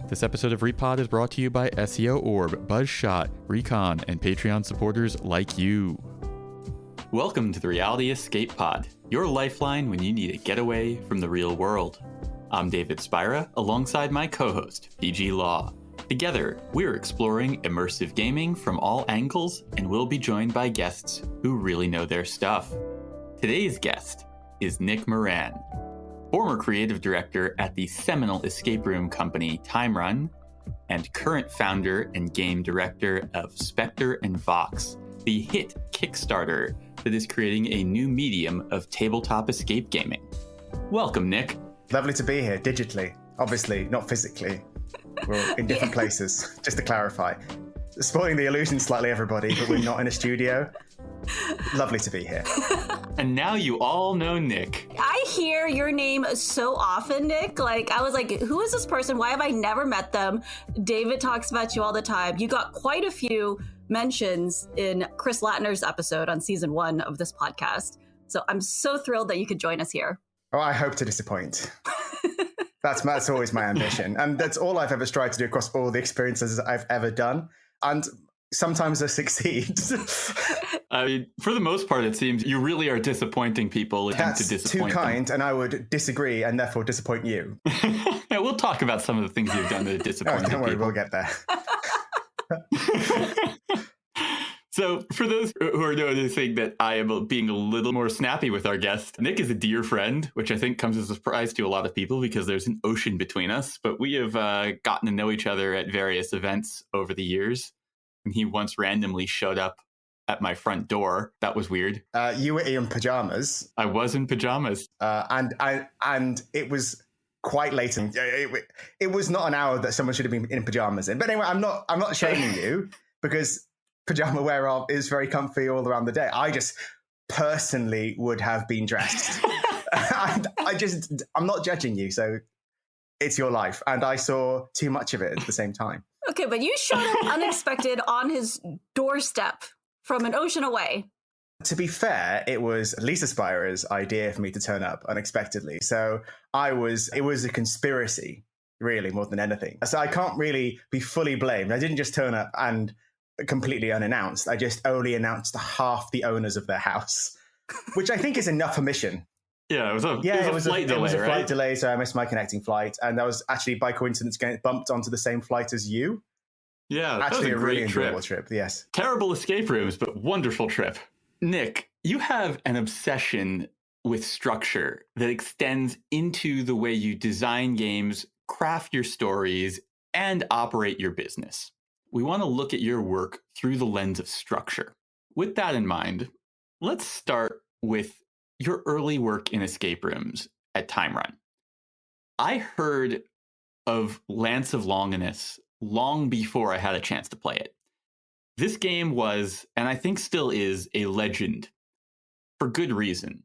This episode of REPOD is brought to you by SEO Orb, Buzzshot, Recon, and Patreon supporters like you. Welcome to the Reality Escape Pod, your lifeline when you need a getaway from the real world. I'm David Spira, alongside my co-host, PG Law. Together, we're exploring immersive gaming from all angles, and we'll be joined by guests who really know their stuff. Today's guest is Nick Moran, former creative director at the seminal escape room company Time Run, and current founder and game director of Spectre and Vox, the hit Kickstarter that is creating a new medium of tabletop escape gaming. Welcome, Nick. Lovely to be here, digitally, obviously, not physically. We're in different places, just to clarify. Spoiling the illusion slightly, everybody, but we're not in a studio. Lovely to be here. And now you all know Nick. I hear your name so often, Nick. I was like, who is this person? Why have I never met them? David talks about you all the time. You got quite a few mentions in Chris Latner's episode on season 1 of this podcast. So I'm so thrilled that you could join us here. Oh, I hope to disappoint. That's always my ambition. And that's all I've ever tried to do across all the experiences I've ever done. And sometimes I succeed. I mean, for the most part, it seems you really are disappointing people. That's to disappoint too kind, them. And I would disagree and therefore disappoint you. Yeah, we'll talk about some of the things you've done that disappoint people. Don't worry, we'll get there. So for those who are noticing that I am being a little more snappy with our guest, Nick is a dear friend, which I think comes as a surprise to a lot of people because there's an ocean between us. But we have gotten to know each other at various events over the years. And he once randomly showed up at my front door. That was weird. You were in pajamas. I was in pajamas. And it was quite late. It was not an hour that someone should have been in pajamas in. But anyway, I'm not shaming you because pajama wear is very comfy all around the day. I just personally would have been dressed. I'm not judging you, so it's your life. And I saw too much of it at the same time. Okay, but you showed up unexpected on his doorstep from an ocean away. To be fair, it was Lisa Spira's idea for me to turn up unexpectedly. So it was a conspiracy, really, more than anything. So I can't really be fully blamed. I didn't just turn up and completely unannounced. I just only announced to half the owners of their house, which I think is enough permission. Yeah, it was a flight delay. It was a flight delay, so I missed my connecting flight, and I was actually by coincidence getting bumped onto the same flight as you. Yeah, that actually was a really great enjoyable trip. Yes, terrible escape rooms, but wonderful trip. Nick, you have an obsession with structure that extends into the way you design games, craft your stories, and operate your business. We want to look at your work through the lens of structure. With that in mind, let's start with your early work in escape rooms at Time Run. I heard of Lance of Longinus long before I had a chance to play it. This game was, and I think still is, a legend for good reason.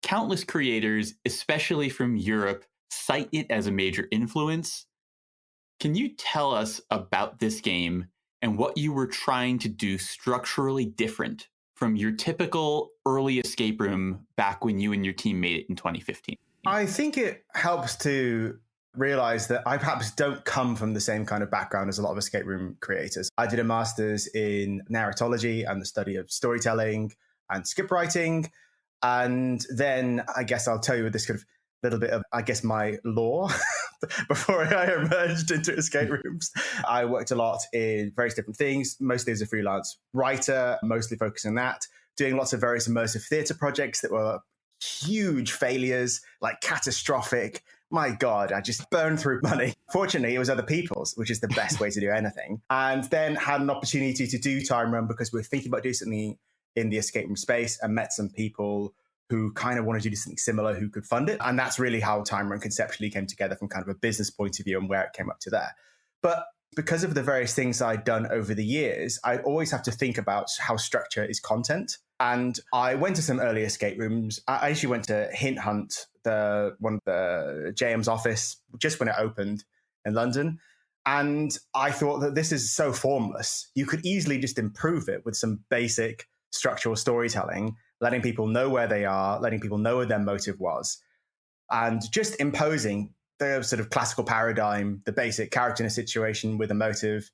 Countless creators, especially from Europe, cite it as a major influence. Can you tell us about this game and what you were trying to do structurally different from your typical early escape room back when you and your team made it in 2015? I think it helps to realize that I perhaps don't come from the same kind of background as a lot of escape room creators. I did a master's in narratology and the study of storytelling and script writing. And then I guess I'll tell you this kind of little bit of, my lore before I emerged into escape rooms. I worked a lot in various different things, mostly as a freelance writer, mostly focusing on that, doing lots of various immersive theatre projects that were huge failures, like catastrophic. My God, I just burned through money. Fortunately, it was other people's, which is the best way to do anything. And then had an opportunity to do Time Run because we were thinking about doing something in the escape room space and met some people who kind of wanted to do something similar who could fund it. And that's really how Time Run conceptually came together from kind of a business point of view and where it came up to there. But because of the various things I'd done over the years, I always have to think about how structure is content. And I went to some early escape rooms. I actually went to Hint Hunt, one of the JM's office, just when it opened in London. And I thought that this is so formless. You could easily just improve it with some basic structural storytelling, letting people know where they are, letting people know what their motive was, and just imposing the sort of classical paradigm, the basic character in a situation with a motive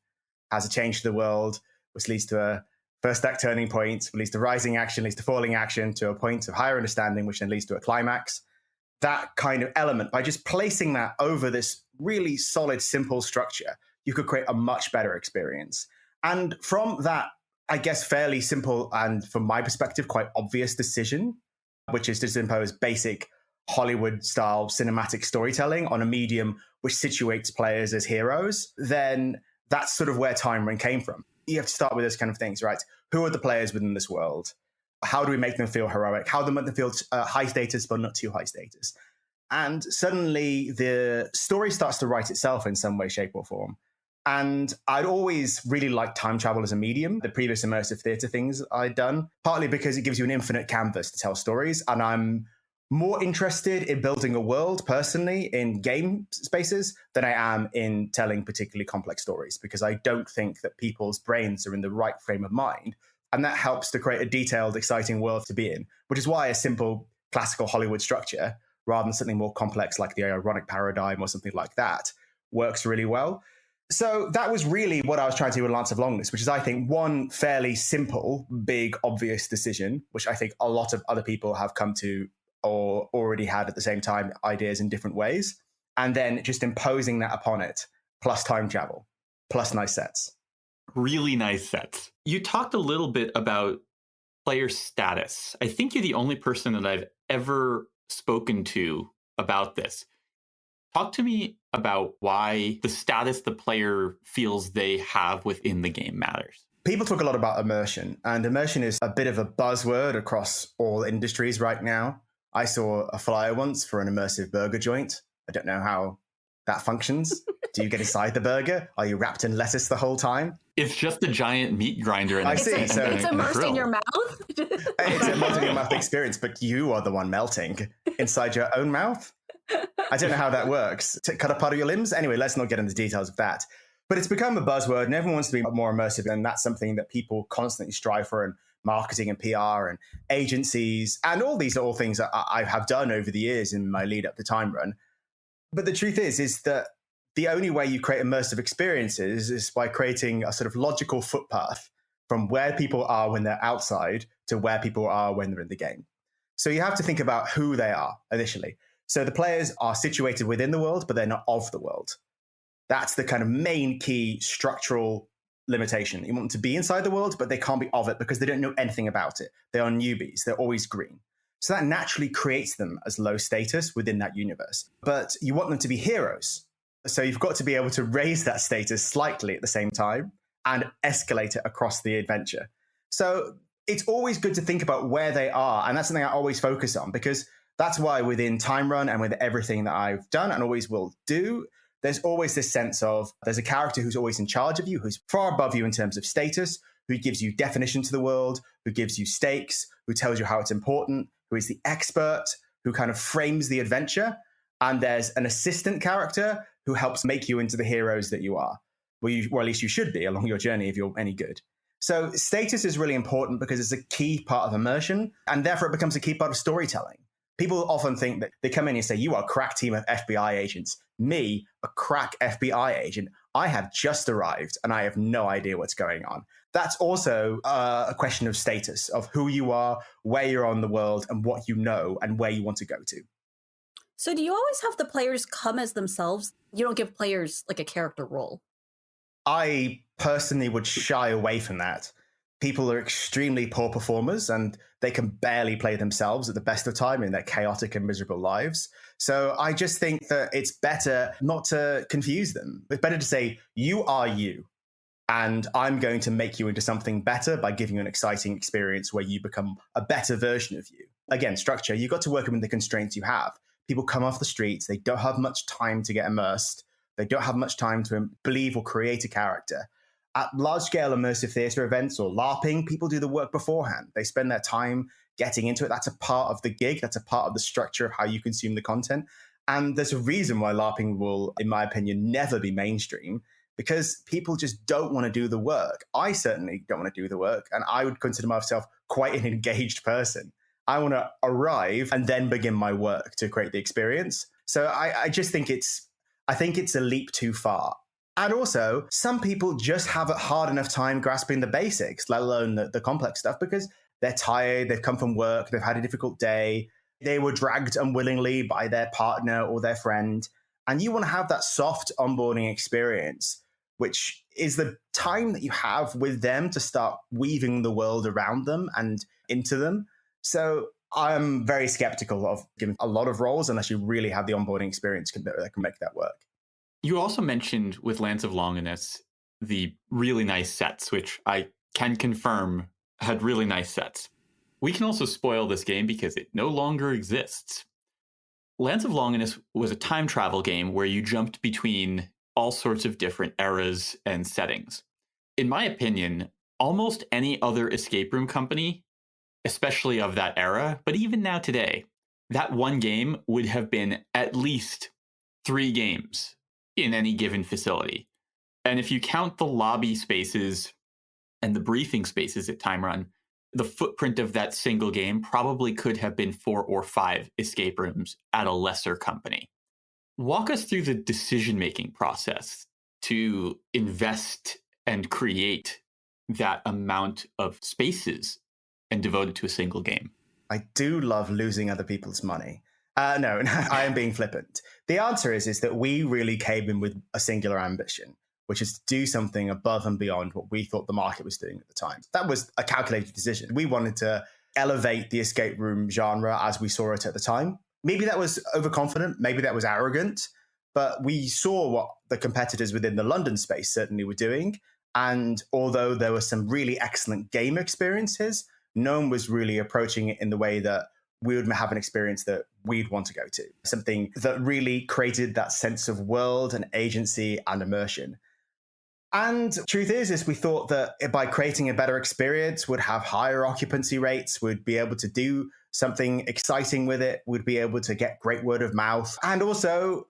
has a change to the world, which leads to a first act turning point, leads to rising action, leads to falling action, to a point of higher understanding, which then leads to a climax. That kind of element, by just placing that over this really solid, simple structure, you could create a much better experience. And from that, I guess, fairly simple and, from my perspective, quite obvious decision, which is to impose basic Hollywood-style cinematic storytelling on a medium which situates players as heroes, then that's sort of where Time Run came from. You have to start with those kind of things, right? Who are the players within this world? How do we make them feel heroic? How do we make them feel high status, but not too high status? And suddenly the story starts to write itself in some way, shape, or form. And I'd always really liked time travel as a medium, the previous immersive theater things I'd done, partly because it gives you an infinite canvas to tell stories. And I'm more interested in building a world personally in game spaces than I am in telling particularly complex stories, because I don't think that people's brains are in the right frame of mind. And that helps to create a detailed, exciting world to be in, which is why a simple classical Hollywood structure, rather than something more complex like the ironic paradigm or something like that, works really well. So that was really what I was trying to do with Lance of Longness, which is, I think, one fairly simple, big, obvious decision, which I think a lot of other people have come to or already had at the same time ideas in different ways. And then just imposing that upon it, plus time travel, plus nice sets. Really nice sets. You talked a little bit about player status. I think you're the only person that I've ever spoken to about this. Talk to me about why the status the player feels they have within the game matters. People talk a lot about immersion, and immersion is a bit of a buzzword across all industries right now. I saw a flyer once for an immersive burger joint. I don't know how that functions. Do you get inside the burger? Are you wrapped in lettuce the whole time? It's just a giant meat grinder. I see. So it's immersed in your mouth? It's a melting in your mouth experience, but you are the one melting inside your own mouth. I don't know how that works. To cut a part of your limbs? Anyway, let's not get into the details of that. But it's become a buzzword, and everyone wants to be more immersive, and that's something that people constantly strive for, and marketing and PR and agencies, and all these are all things that I have done over the years in my lead up to Time Run. But the truth is that the only way you create immersive experiences is by creating a sort of logical footpath from where people are when they're outside to where people are when they're in the game. So you have to think about who they are initially. So the players are situated within the world, but they're not of the world. That's the kind of main key structural limitation. You want them to be inside the world, but they can't be of it because they don't know anything about it. They are newbies. They're always green. So that naturally creates them as low status within that universe. But you want them to be heroes. So you've got to be able to raise that status slightly at the same time and escalate it across the adventure. So it's always good to think about where they are. And that's something I always focus on, because that's why within Time Run and with everything that I've done and always will do, there's always this sense of there's a character who's always in charge of you, who's far above you in terms of status, who gives you definition to the world, who gives you stakes, who tells you how it's important, who is the expert, who kind of frames the adventure. And there's an assistant character who helps make you into the heroes that you are, or at least you should be along your journey if you're any good. So status is really important because it's a key part of immersion, and therefore it becomes a key part of storytelling. People often think that they come in and say, you are a crack team of FBI agents. Me, a crack FBI agent. I have just arrived and I have no idea what's going on. That's also a question of status, of who you are, where you're on the world, and what you know, and where you want to go to. So do you always have the players come as themselves? You don't give players like a character role? I personally would shy away from that. People are extremely poor performers and they can barely play themselves at the best of time in their chaotic and miserable lives. So I just think that it's better not to confuse them. It's better to say, you are you, and I'm going to make you into something better by giving you an exciting experience where you become a better version of you. Again, structure, you've got to work within the constraints you have. People come off the streets. They don't have much time to get immersed. They don't have much time to believe or create a character. At large-scale immersive theatre events or LARPing, people do the work beforehand. They spend their time getting into it. That's a part of the gig. That's a part of the structure of how you consume the content. And there's a reason why LARPing will, in my opinion, never be mainstream, because people just don't want to do the work. I certainly don't want to do the work, and I would consider myself quite an engaged person. I want to arrive and then begin my work to create the experience. So I just think I think it's a leap too far. And also, some people just have a hard enough time grasping the basics, let alone the complex stuff, because they're tired, they've come from work, they've had a difficult day, they were dragged unwillingly by their partner or their friend. And you want to have that soft onboarding experience, which is the time that you have with them to start weaving the world around them and into them. So I'm very skeptical of giving a lot of roles unless you really have the onboarding experience that can make that work. You also mentioned with Lands of Longinus the really nice sets, which I can confirm had really nice sets. We can also spoil this game because it no longer exists. Lands of Longinus was a time travel game where you jumped between all sorts of different eras and settings. In my opinion, almost any other escape room company, especially of that era, but even now today, that one game would have been at least 3 games in any given facility. And if you count the lobby spaces and the briefing spaces at Time Run, the footprint of that single game probably could have been 4 or 5 escape rooms at a lesser company. Walk us through the decision-making process to invest and create that amount of spaces and devote it to a single game. I do love losing other people's money. No, I am being flippant. The answer is that we really came in with a singular ambition, which is to do something above and beyond what we thought the market was doing at the time. That was a calculated decision. We wanted to elevate the escape room genre as we saw it at the time. Maybe that was overconfident, maybe that was arrogant, but we saw what the competitors within the London space certainly were doing. And although there were some really excellent game experiences, no one was really approaching it in the way that we would have an experience that we'd want to go to. Something that really created that sense of world and agency and immersion. And truth is we thought that by creating a better experience, would have higher occupancy rates, would be able to do something exciting with it, would be able to get great word of mouth. And also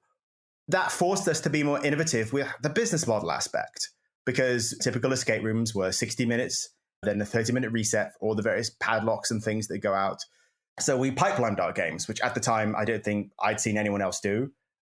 that forced us to be more innovative with the business model aspect, because typical escape rooms were 60 minutes, then a 30-minute reset for all the various padlocks and things that go out. So we pipelined our games, which at the time I don't think I'd seen anyone else do.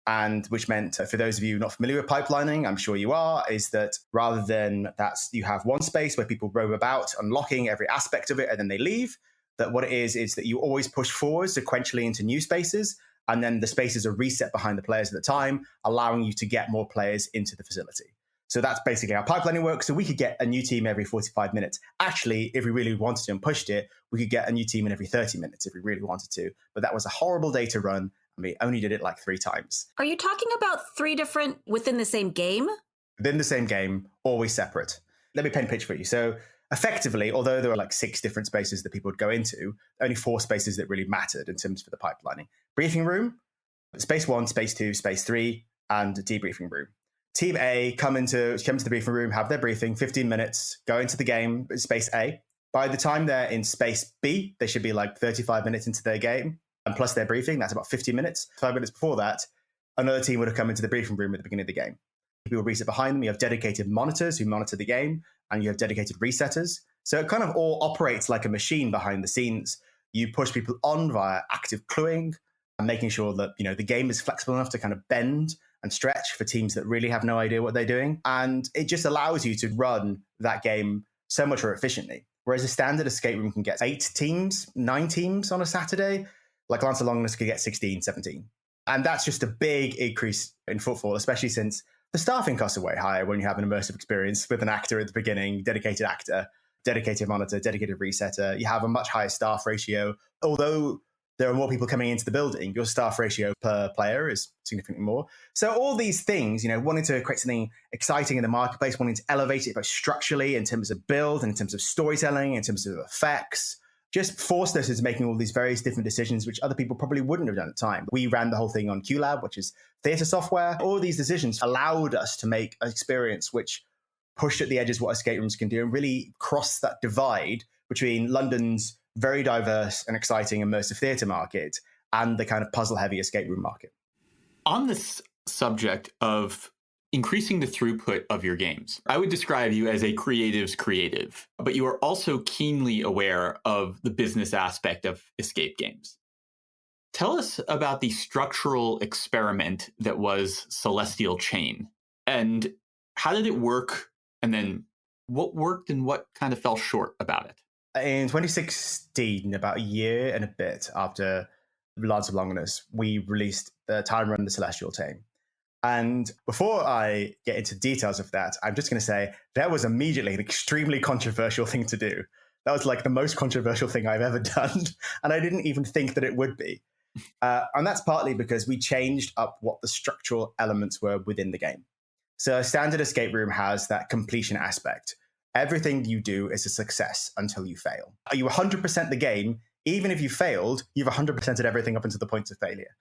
And which meant, for those of you not familiar with pipelining, I'm sure you are, is that rather than that you have one space where people roam about, unlocking every aspect of it, and then they leave, that what it is that you always push forward sequentially into new spaces, and then the spaces are reset behind the players at the time, allowing you to get more players into the facility. So that's basically how pipelining works. So we could get a new team every 45 minutes. Actually, if we really wanted to and pushed it, we could get a new team in every 30 minutes if we really wanted to. But that was a horrible day to run. And we only did it like 3 times. Are you talking about 3 different within the same game? Within the same game, always separate. Let me paint a picture for you. So effectively, although there were like 6 different spaces that people would go into, only 4 spaces that really mattered in terms of the pipelining. Briefing room, space 1, space 2, space 3, and debriefing room. Team A come to the briefing room, have their briefing, 15 minutes, go into the game, space A. By the time they're in space B, they should be like 35 minutes into their game. And plus their briefing, that's about 50 minutes. 5 minutes before that, another team would have come into the briefing room at the beginning of the game. People reset behind them. You have dedicated monitors who monitor the game, and you have dedicated resetters. So it kind of all operates like a machine behind the scenes. You push people on via active cluing and making sure that, the game is flexible enough to kind of bend and stretch for teams that really have no idea what they're doing. And it just allows you to run that game so much more efficiently. Whereas a standard escape room can get 8 teams, 9 teams on a Saturday, like Lands of Longinus could get 16, 17. And that's just a big increase in footfall, especially since the staffing costs are way higher when you have an immersive experience with an actor at the beginning, dedicated actor, dedicated monitor, dedicated resetter. You have a much higher staff ratio. Although there are more people coming into the building, your staff ratio per player is significantly more. So all these things, wanting to create something exciting in the marketplace, wanting to elevate it both structurally in terms of build and in terms of storytelling, in terms of effects, just forced us into making all these various different decisions, which other people probably wouldn't have done at the time. We ran the whole thing on QLab, which is theater software. All these decisions allowed us to make an experience which pushed at the edges what escape rooms can do and really cross that divide between London's very diverse and exciting immersive theater market and the kind of puzzle-heavy escape room market. On this subject of increasing the throughput of your games, I would describe you as a creative's creative, but you are also keenly aware of the business aspect of escape games. Tell us about the structural experiment that was Celestial Chain. And how did it work? And then what worked and what kind of fell short about it? In 2016, about a year and a bit after Lance of Longinus, we released the Time Run the Celestial Chain. And before I get into details of that, I'm just going to say that was immediately an extremely controversial thing to do. That was like the most controversial thing I've ever done. And I didn't even think that it would be. And that's partly because we changed up what the structural elements were within the game. So a standard escape room has that completion aspect. Everything you do is a success until you fail. Are you 100% the game? Even if you failed, you've 100%ed everything up until the point of failure.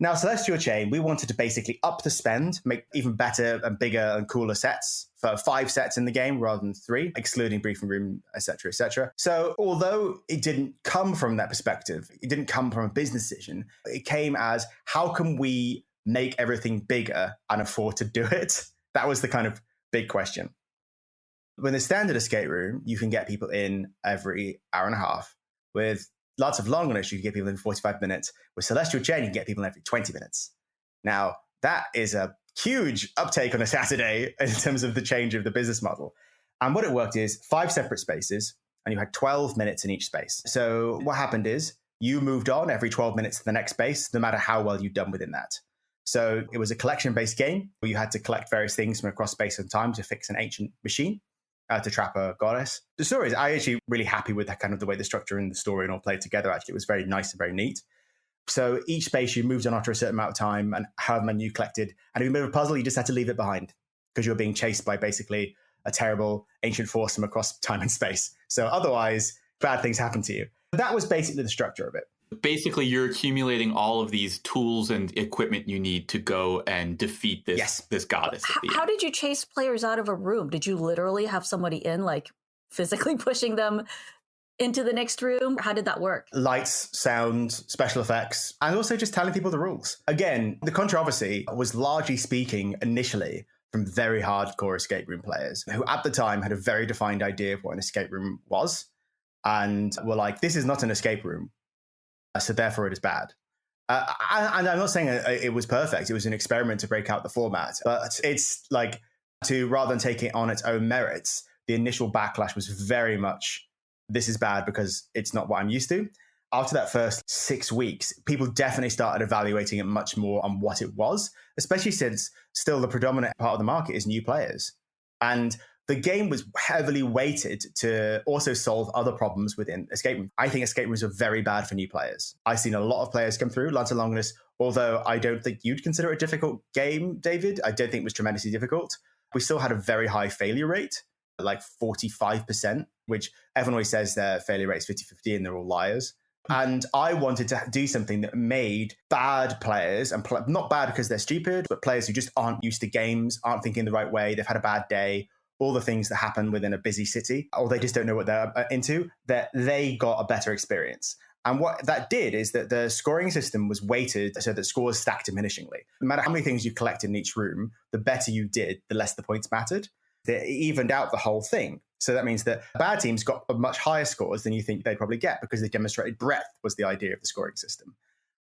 Now, Celestial Chain, we wanted to basically up the spend, make even better and bigger and cooler sets for 5 sets in the game rather than 3, excluding briefing room, etc., etc. So although it didn't come from that perspective, it didn't come from a business decision, it came as, how can we make everything bigger and afford to do it? That was the kind of big question. With a standard escape room, you can get people in every hour and a half. With lots of Longinus, you can get people in 45 minutes. With Celestial Chain, you can get people in every 20 minutes. Now, that is a huge uptake on a Saturday in terms of the change of the business model. And what it worked is 5 separate spaces, and you had 12 minutes in each space. So what happened is you moved on every 12 minutes to the next space, no matter how well you'd done within that. So it was a collection-based game where you had to collect various things from across space and time to fix an ancient machine. To trap a goddess. The story is, I actually really happy with that kind of the way the structure and the story and all played together. Actually, it was very nice and very neat. So each space you moved on after a certain amount of time, and however many you collected. And if you made a puzzle, you just had to leave it behind because you were being chased by basically a terrible ancient force from across time and space. So otherwise, bad things happen to you. That was basically the structure of it. Basically, you're accumulating all of these tools and equipment you need to go and defeat this goddess. How did you chase players out of a room? Did you literally have somebody in, like physically pushing them into the next room? How did that work? Lights, sound, special effects, and also just telling people the rules. Again, the controversy was largely speaking initially from very hardcore escape room players who at the time had a very defined idea of what an escape room was and were like, this is not an escape room. So therefore it is bad. And I'm not saying it was perfect. It was an experiment to break out the format. But it's like, rather than take it on its own merits, the initial backlash was very much, this is bad because it's not what I'm used to. After that first 6 weeks, people definitely started evaluating it much more on what it was, especially since still the predominant part of the market is new players. And the game was heavily weighted to also solve other problems within escape rooms. I think escape rooms are very bad for new players. I've seen a lot of players come through, Lance of Longinus, although I don't think you'd consider it a difficult game, David. I don't think it was tremendously difficult. We still had a very high failure rate, like 45%, which everyone always says their failure rate is 50-50 and they're all liars. And I wanted to do something that made bad players, and not bad because they're stupid, but players who just aren't used to games, aren't thinking the right way, they've had a bad day, all the things that happen within a busy city, or they just don't know what they're into, that they got a better experience. And what that did is that the scoring system was weighted so that scores stacked diminishingly. No matter how many things you collected in each room, the better you did, the less the points mattered. It evened out the whole thing. So that means that bad teams got much higher scores than you think they'd probably get because they demonstrated breadth was the idea of the scoring system.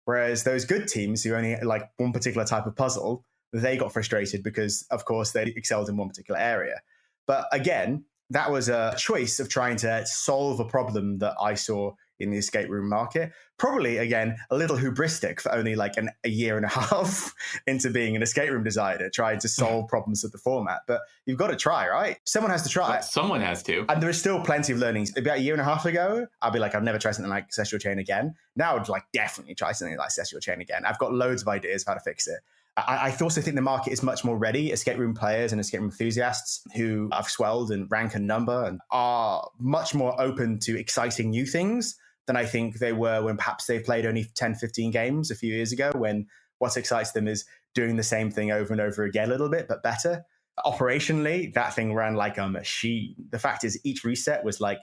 Whereas those good teams who only like one particular type of puzzle, they got frustrated because, of course, they excelled in one particular area. But again, that was a choice of trying to solve a problem that I saw in the escape room market. Probably, again, a little hubristic for only like a year and a half into being an escape room designer, trying to solve problems with the format. But you've got to try, right? Someone has to try. Well, someone has to. And there is still plenty of learnings. About a year and a half ago, I'd be like, I'd never try something like Celestial Chain again. Now I'd like definitely try something like Celestial Chain again. I've got loads of ideas of how to fix it. I also think the market is much more ready. Escape room players and escape room enthusiasts who have swelled in rank and number and are much more open to exciting new things than I think they were when perhaps they played only 10, 15 games a few years ago, when what excites them is doing the same thing over and over again a little bit, but better. Operationally, that thing ran like a machine. The fact is each reset was like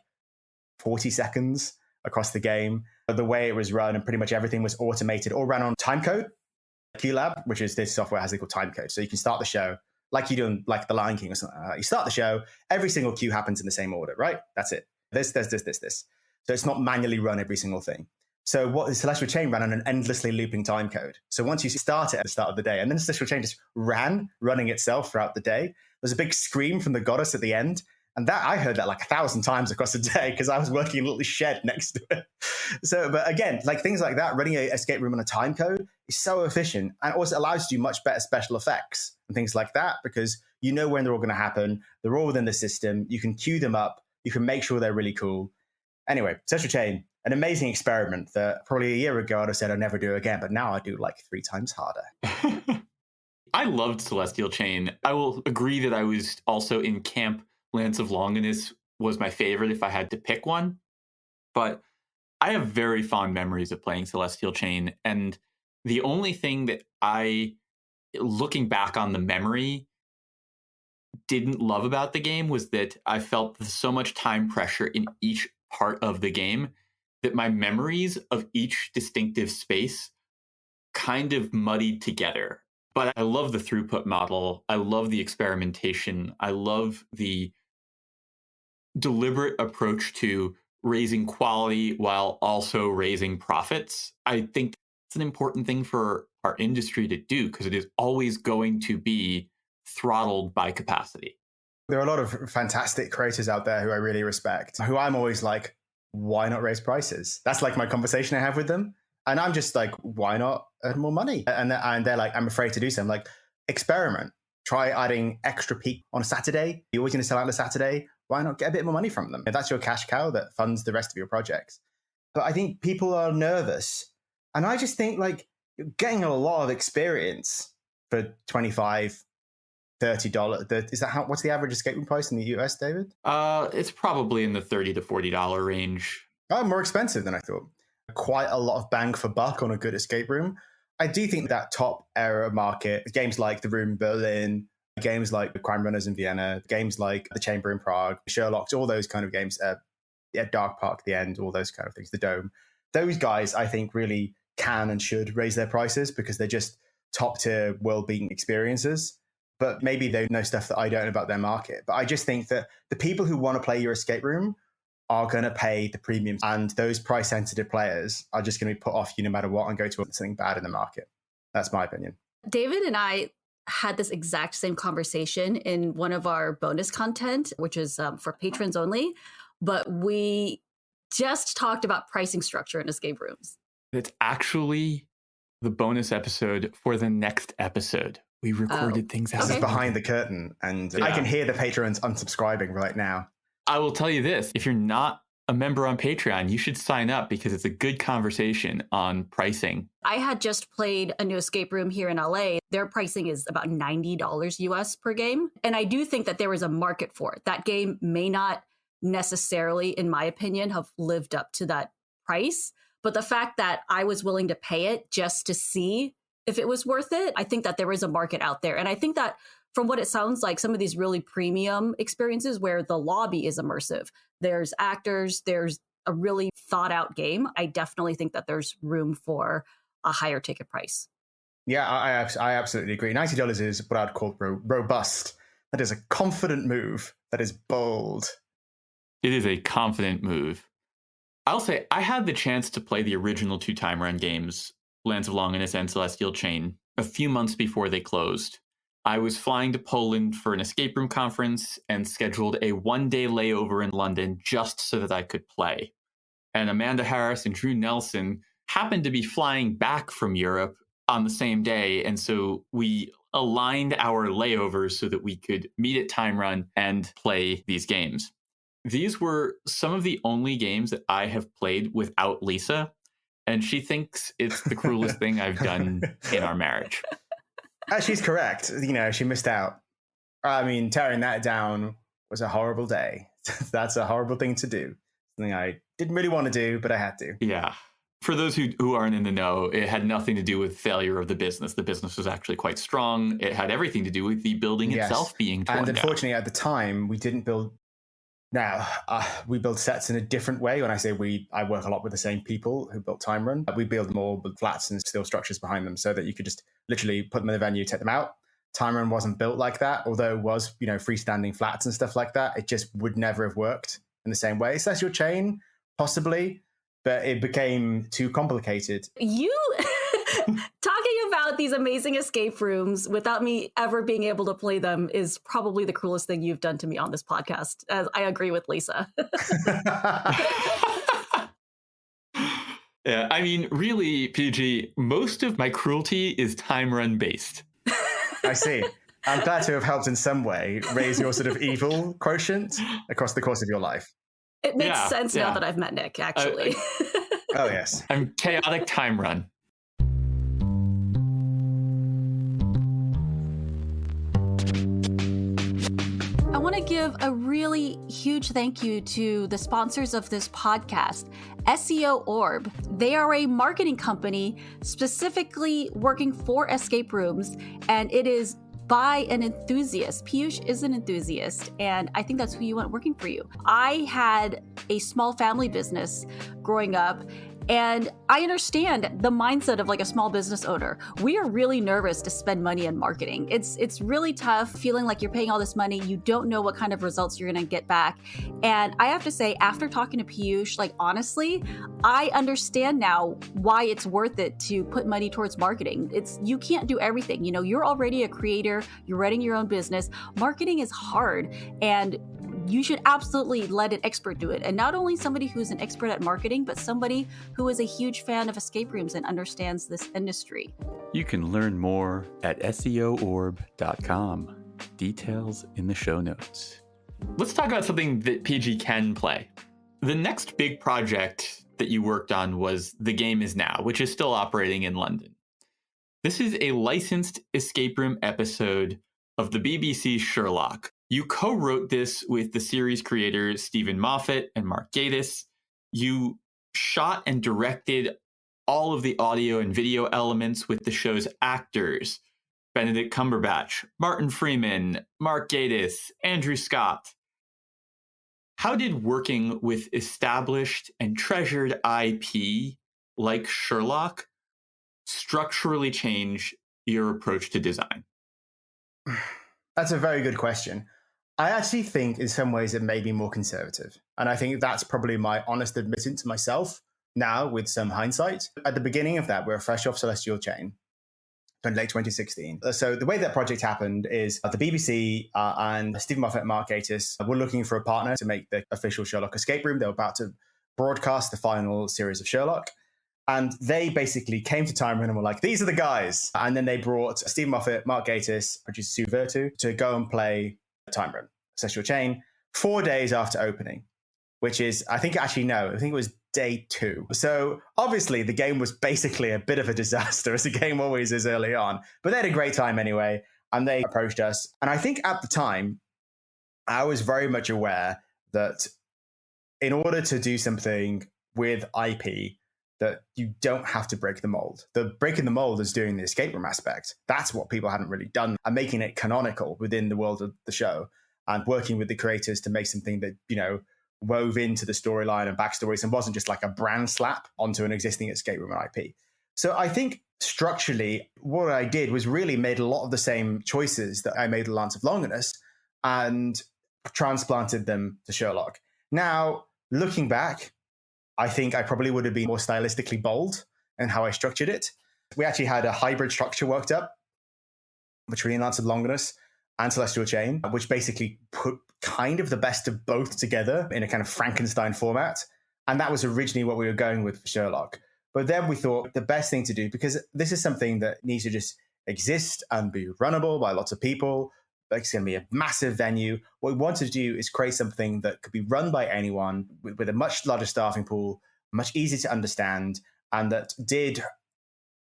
40 seconds across the game. The way it was run and pretty much everything was automated or ran on timecode. QLab, which is this software, has a called timecode. So you can start the show like you do in like The Lion King or something like that. You start the show, every single cue happens in the same order, right? That's it. This. So it's not manually run every single thing. So what the Celestial Chain ran on an endlessly looping time code. So once you start it at the start of the day, and then the Celestial Chain just running itself throughout the day. There's a big scream from the goddess at the end. And that I heard that like 1,000 times across the day because I was working in a little shed next to it. So, but again, like things like that, running an escape room on a time code is so efficient, and also allows you to do much better special effects and things like that because you know when they're all going to happen. They're all within the system. You can queue them up. You can make sure they're really cool. Anyway, Celestial Chain, an amazing experiment that probably a year ago I'd have said I'd never do again, but now I do like 3 times harder. I loved Celestial Chain. I will agree that I was also in camp. Lance of Longinus was my favorite if I had to pick one. But I have very fond memories of playing Celestial Chain. And the only thing that looking back on the memory, didn't love about the game was that I felt so much time pressure in each part of the game that my memories of each distinctive space kind of muddied together. But I love the throughput model. I love the experimentation. I love the deliberate approach to raising quality while also raising profits. I think it's an important thing for our industry to do because it is always going to be throttled by capacity. There are a lot of fantastic creators out there who I really respect, who I'm always like, why not raise prices? That's like my conversation I have with them. And I'm just like, why not earn more money? And they're like, I'm afraid to do so. I'm like, experiment. Try adding extra peak on a Saturday. You're always going to sell out on a Saturday. Why not get a bit more money from them? If that's your cash cow that funds the rest of your projects. But I think people are nervous. And I just think like you're getting a lot of experience for $25, $30. Is that what's the average escape room price in the US, David? It's probably in the $30 to $40 range. Oh, more expensive than I thought. Quite a lot of bang for buck on a good escape room. I do think that top era market, games like The Room in Berlin, games like Crime Runners in Vienna, games like The Chamber in Prague, Sherlock's, all those kind of games, Dark Park, The End, all those kind of things, The Dome. Those guys, I think, really can and should raise their prices because they're just top tier, world-beating experiences. But maybe they know stuff that I don't know about their market. But I just think that the people who want to play your escape room are going to pay the premiums, and those price-sensitive players are just going to be put off you no matter what and go to something bad in the market. That's my opinion. David and I had this exact same conversation in one of our bonus content, which is for patrons only, but we just talked about pricing structure in escape rooms. It's actually the bonus episode for the next episode. We recorded things out. This is behind the curtain, and I can hear the patrons unsubscribing right now. I will tell you this, if you're not a member on Patreon, you should sign up because it's a good conversation on pricing. I had just played a new escape room here in LA. Their pricing is about $90 US per game. And I do think that there is a market for it. That game may not necessarily, in my opinion, have lived up to that price. But the fact that I was willing to pay it just to see if it was worth it, I think that there is a market out there. And I think that from what it sounds like, some of these really premium experiences where the lobby is immersive, there's actors, there's a really thought out game. I definitely think that there's room for a higher ticket price. Yeah, I absolutely agree. $90 is what I'd call robust. That is a confident move. That is bold. It is a confident move. I'll say I had the chance to play the original 2 time run games, Lands of Longinus and Celestial Chain, a few months before they closed. I was flying to Poland for an escape room conference and scheduled a 1-day layover in London just so that I could play. And Amanda Harris and Drew Nelson happened to be flying back from Europe on the same day. And so we aligned our layovers so that we could meet at Time Run and play these games. These were some of the only games that I have played without Lisa. And she thinks it's the cruelest thing I've done in our marriage. She's correct. You know, she missed out. I mean, tearing that down was a horrible day. That's a horrible thing to do. Something I didn't really want to do, but I had to. Yeah. For those who aren't in the know, it had nothing to do with failure of the business. The business was actually quite strong. It had everything to do with the building itself being torn down. And unfortunately, at the time, we didn't build... Now, we build sets in a different way. When I say we, I work a lot with the same people who built Time Run. We build more with flats and steel structures behind them so that you could just literally put them in the venue, take them out. Time Run wasn't built like that, although it was, you know, freestanding flats and stuff like that. It just would never have worked in the same way. Celestial Chain, possibly. but it became too complicated. You talking about these amazing escape rooms without me ever being able to play them is probably the cruelest thing you've done to me on this podcast. As I agree with Lisa. Yeah, I mean, really, PG, most of my cruelty is time run based. I see. I'm glad to have helped in some way raise your sort of evil quotient across the course of your life. It makes sense now that I've met Nick, actually. Oh, yes. I'm chaotic time run. I want to give a really huge thank you to the sponsors of this podcast, SEO Orb. They are a marketing company specifically working for escape rooms, and it is by an enthusiast. Piyush is an enthusiast, and I think that's who you want working for you. I had a small family business growing up, and I understand the mindset of like a small business owner. We are really nervous to spend money on marketing. It's really tough feeling like you're paying all this money. You don't know what kind of results you're going to get back. And I have to say, after talking to Piyush, like honestly, I understand now why it's worth it to put money towards marketing. You can't do everything. You know, you're already a creator. You're running your own business. Marketing is hard, and you should absolutely let an expert do it. And not only somebody who's an expert at marketing, but somebody who is a huge fan of escape rooms and understands this industry. You can learn more at seoorb.com. Details in the show notes. Let's talk about something that PG can play. The next big project that you worked on was The Game Is Now, which is still operating in London. This is a licensed escape room episode of the BBC Sherlock. You co-wrote this with the series creators Stephen Moffat and Mark Gatiss. You shot and directed all of the audio and video elements with the show's actors: Benedict Cumberbatch, Martin Freeman, Mark Gatiss, Andrew Scott. How did working with established and treasured IP like Sherlock structurally change your approach to design? That's a very good question. I actually think in some ways it made me more conservative. And I think that's probably my honest admission to myself now with some hindsight. At the beginning of that, we were fresh off Celestial Chain in late 2016. So the way that project happened is the BBC and Stephen Moffat and Mark Gatiss were looking for a partner to make the official Sherlock escape room. They were about to broadcast the final series of Sherlock. And they basically came to Time Run and were like, these are the guys. And then they brought Stephen Moffat, Mark Gatiss, producer Sue Vertu, to go and play Time Run, Celestial Chain, 4 days after opening, which is, I think it was day 2. So obviously the game was basically a bit of a disaster, as a game always is early on. But they had a great time anyway, and they approached us. And I think at the time, I was very much aware that in order to do something with IP, that you don't have to break the mold. The breaking the mold is doing the escape room aspect. That's what people hadn't really done, and making it canonical within the world of the show, and working with the creators to make something that, you know, wove into the storyline and backstories and wasn't just like a brand slap onto an existing escape room IP. So I think structurally, what I did was really made a lot of the same choices that I made in Lance of Longinus and transplanted them to Sherlock. Now, looking back, I think I probably would have been more stylistically bold in how I structured it. We actually had a hybrid structure worked up between Lance of Longinus and Celestial Chain, which basically put kind of the best of both together in a kind of Frankenstein format. And that was originally what we were going with for Sherlock. But then we thought the best thing to do, because this is something that needs to just exist and be runnable by lots of people, it's going to be a massive venue. What we wanted to do is create something that could be run by anyone with a much larger staffing pool, much easier to understand, and that did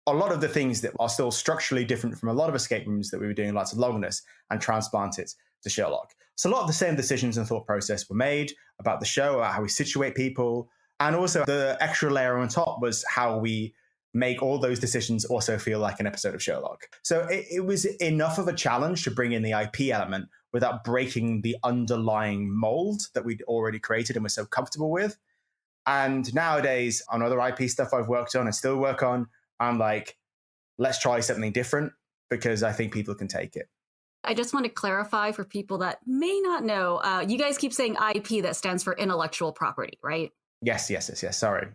a lot of the things that are still structurally different from a lot of escape rooms that we were doing in Lance of Longinus, and transplant it to Sherlock. So a lot of the same decisions and thought process were made about the show, about how we situate people. And also the extra layer on top was how we make all those decisions also feel like an episode of Sherlock. So it was enough of a challenge to bring in the IP element without breaking the underlying mold that we'd already created and were so comfortable with. And nowadays, on other IP stuff I've worked on and still work on, I'm like, let's try something different, because I think people can take it. I just want to clarify for people that may not know, you guys keep saying IP, that stands for intellectual property, right? Yes. Sorry.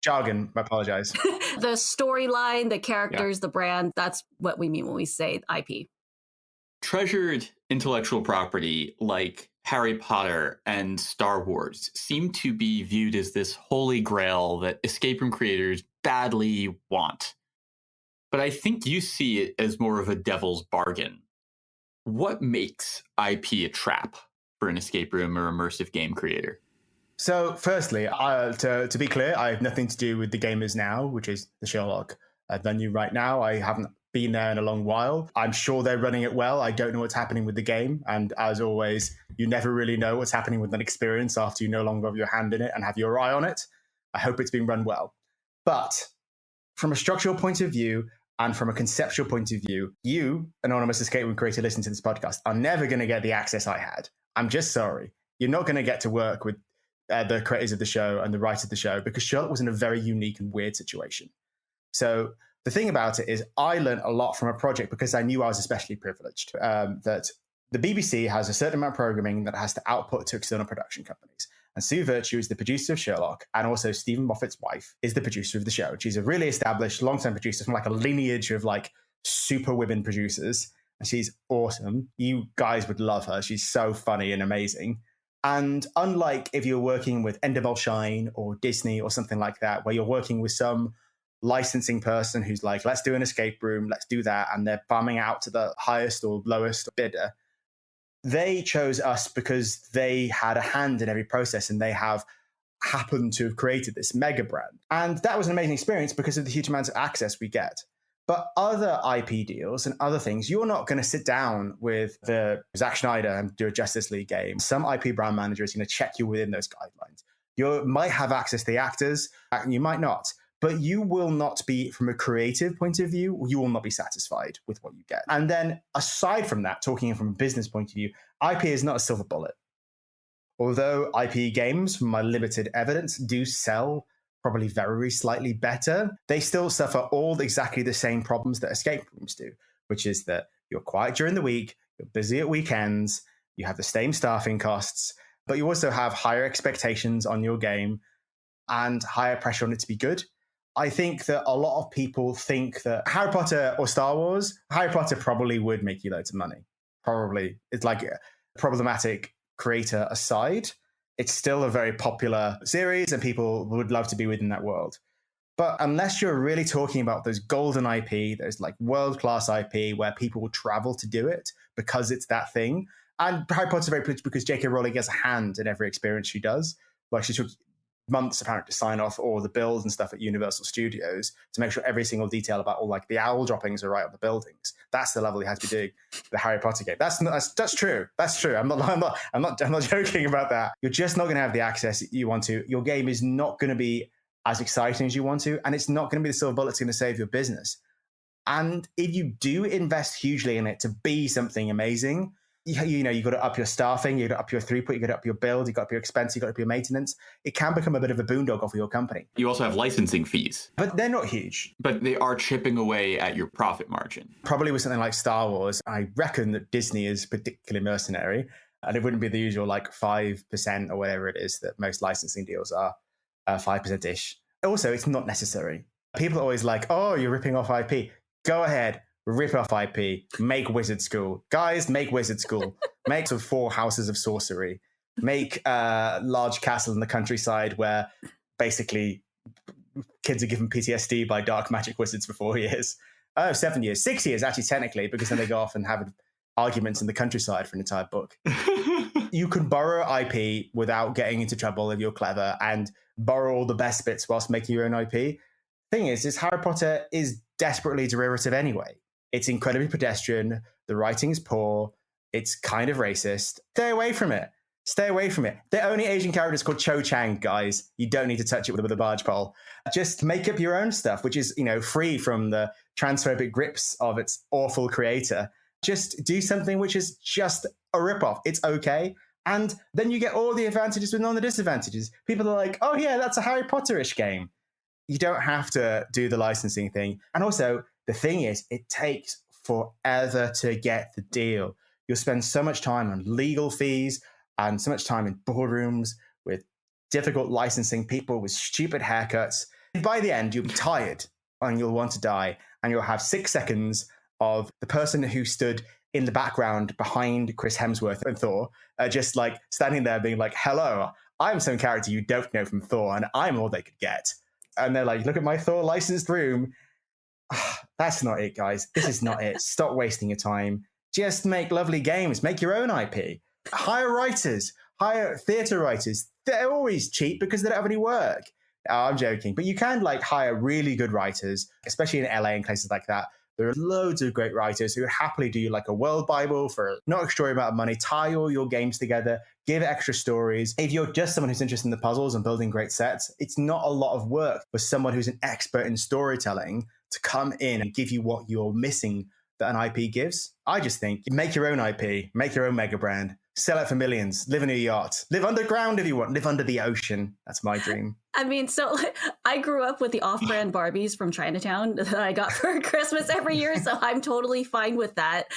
Jargon, I apologize. The storyline, the characters, the brand, that's what we mean when we say IP. Treasured intellectual property like Harry Potter and Star Wars seem to be viewed as this holy grail that escape room creators badly want. But I think you see it as more of a devil's bargain. What makes IP a trap for an escape room or immersive game creator? So firstly, to be clear, I have nothing to do with the Gamers Now, which is the Sherlock venue right now. I haven't been there in a long while. I'm sure they're running it well. I don't know what's happening with the game. And as always, you never really know what's happening with an experience after you no longer have your hand in it and have your eye on it. I hope it's being run well. But from a structural point of view and from a conceptual point of view, you, anonymous escape room creator listening to this podcast, are never going to get the access I had. I'm just sorry. You're not going to get to work with the creators of the show and the writers of the show because Sherlock was in a very unique and weird situation. So the thing about it is I learned a lot from a project because I knew I was especially privileged, that the BBC has a certain amount of programming that has to output to external production companies. And Sue Virtue is the producer of Sherlock, and also Stephen Moffat's wife is the producer of the show. She's a really established long-term producer from like a lineage of like super women producers. And she's awesome. You guys would love her. She's so funny and amazing. And unlike if you're working with Endemol Shine or Disney or something like that, where you're working with some licensing person who's like, let's do an escape room, let's do that, and they're farming out to the highest or lowest bidder, they chose us because they had a hand in every process and they have happened to have created this mega brand. And that was an amazing experience because of the huge amounts of access we get. But other IP deals and other things, you're not going to sit down with the Zack Snyder and do a Justice League game. Some IP brand manager is going to check you within those guidelines. You might have access to the actors, and you might not. But you will not be, from a creative point of view, you will not be satisfied with what you get. And then aside from that, talking from a business point of view, IP is not a silver bullet. Although IP games, from my limited evidence, do sell probably very slightly better, they still suffer all exactly the same problems that escape rooms do, which is that you're quiet during the week, you're busy at weekends, you have the same staffing costs, but you also have higher expectations on your game and higher pressure on it to be good. I think that a lot of people think that Harry Potter or Star Wars, Harry Potter probably would make you loads of money. Probably. It's like a problematic creator aside, it's still a very popular series and people would love to be within that world. But unless you're really talking about those golden IP, those like world-class IP where people will travel to do it because it's that thing. And Harry Potter's very privileged because J.K. Rowling has a hand in every experience she does. Like she took months apparently to sign off all the bills and stuff at Universal Studios to make sure every single detail about all like the owl droppings are right on the buildings. That's the level he has to be doing the Harry Potter game. That's true. That's true. I'm not joking about that. You're just not going to have the access you want to. Your game is not going to be as exciting as you want to, and it's not going to be the silver bullet that's going to save your business. And if you do invest hugely in it to be something amazing, you've got to up your staffing, you've got to up your throughput, you've got to up your build, you've got to up your expense, you've got to up your maintenance. It can become a bit of a boondoggle for your company. You also have licensing fees. But they're not huge. But they are chipping away at your profit margin. Probably with something like Star Wars, I reckon that Disney is particularly mercenary, and it wouldn't be the usual like 5% or whatever it is that most licensing deals are, 5%-ish. Also, it's not necessary. People are always like, oh, you're ripping off IP. Go ahead. Rip off IP, make Wizard School. Guys, make Wizard School. Make sort of 4 houses of sorcery. Make a large castle in the countryside where basically kids are given PTSD by dark magic wizards for 4 years. Oh, 7 years. 6 years, actually, technically, because then they go off and have arguments in the countryside for an entire book. You can borrow IP without getting into trouble if you're clever and borrow all the best bits whilst making your own IP. Thing is Harry Potter is desperately derivative anyway. It's incredibly pedestrian. The writing is poor. It's kind of racist. Stay away from it. Stay away from it. The only Asian character is called Cho Chang, guys. You don't need to touch it with a barge pole. Just make up your own stuff, which is, free from the transphobic grips of its awful creator. Just do something which is just a ripoff. It's okay. And then you get all the advantages with none of the disadvantages. People are like, oh yeah, that's a Harry Potter-ish game. You don't have to do the licensing thing. And also, the thing is, it takes forever to get the deal. You'll spend so much time on legal fees and so much time in boardrooms with difficult licensing people with stupid haircuts. By the end, you'll be tired and you'll want to die. And you'll have 6 seconds of the person who stood in the background behind Chris Hemsworth and Thor, just like standing there being like, hello, I'm some character you don't know from Thor, and I'm all they could get. And they're like, look at my Thor licensed room. That's not it, guys. This is not it. Stop wasting your time. Just make lovely games. Make your own IP. Hire writers. Hire theatre writers. They're always cheap because they don't have any work. I'm joking. But you can like hire really good writers, especially in LA and places like that. There are loads of great writers who would happily do like a world Bible for not extraordinary amount of money, tie all your games together, give extra stories. If you're just someone who's interested in the puzzles and building great sets, it's not a lot of work for someone who's an expert in storytelling to come in and give you what you're missing that an IP gives. I just think make your own IP, make your own mega brand, sell it for millions, live in a yacht, live underground if you want, live under the ocean. That's my dream. I mean, so I grew up with the off-brand Barbies from Chinatown that I got for Christmas every year, so I'm totally fine with that.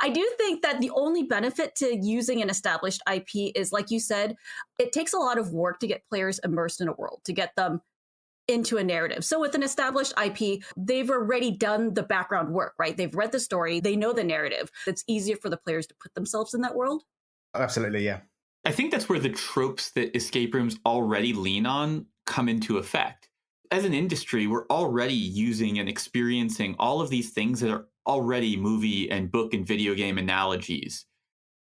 I do think that the only benefit to using an established IP is, like you said, it takes a lot of work to get players immersed in a world, to get them into a narrative. So with an established IP, they've already done the background work, right? They've read the story, they know the narrative. It's easier for the players to put themselves in that world. Absolutely, yeah. I think that's where the tropes that escape rooms already lean on come into effect. As an industry, we're already using and experiencing all of these things that are already movie and book and video game analogies.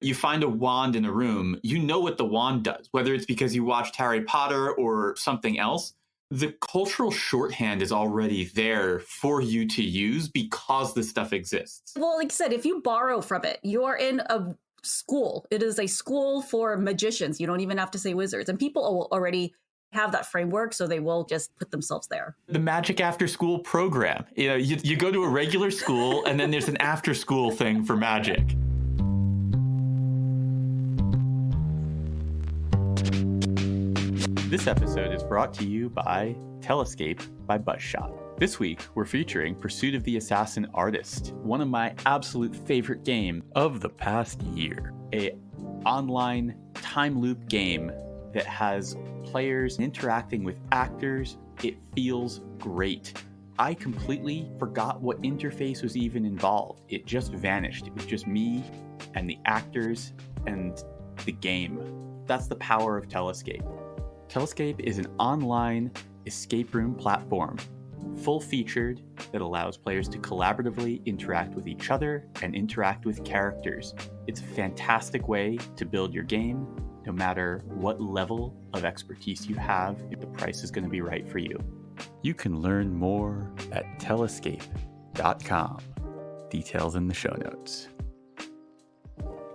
You find a wand in a room, you know what the wand does, whether it's because you watched Harry Potter or something else. The cultural shorthand is already there for you to use because this stuff exists. Well, like I said, if you borrow from it, you're in a school. It is a school for magicians. You don't even have to say wizards. And people already have that framework, so they will just put themselves there. The Magic After School program. You know, you go to a regular school, and then there's an after school thing for magic. This episode is brought to you by Telescape by Buzzshot. This week, we're featuring Pursuit of the Assassin Artist, one of my absolute favorite games of the past year. A online time loop game that has players interacting with actors. It feels great. I completely forgot what interface was even involved. It just vanished. It was just me and the actors and the game. That's the power of Telescape. Telescape is an online escape room platform, full-featured, that allows players to collaboratively interact with each other and interact with characters. It's a fantastic way to build your game, no matter what level of expertise you have. The price is going to be right for you. You can learn more at telescape.com. Details in the show notes.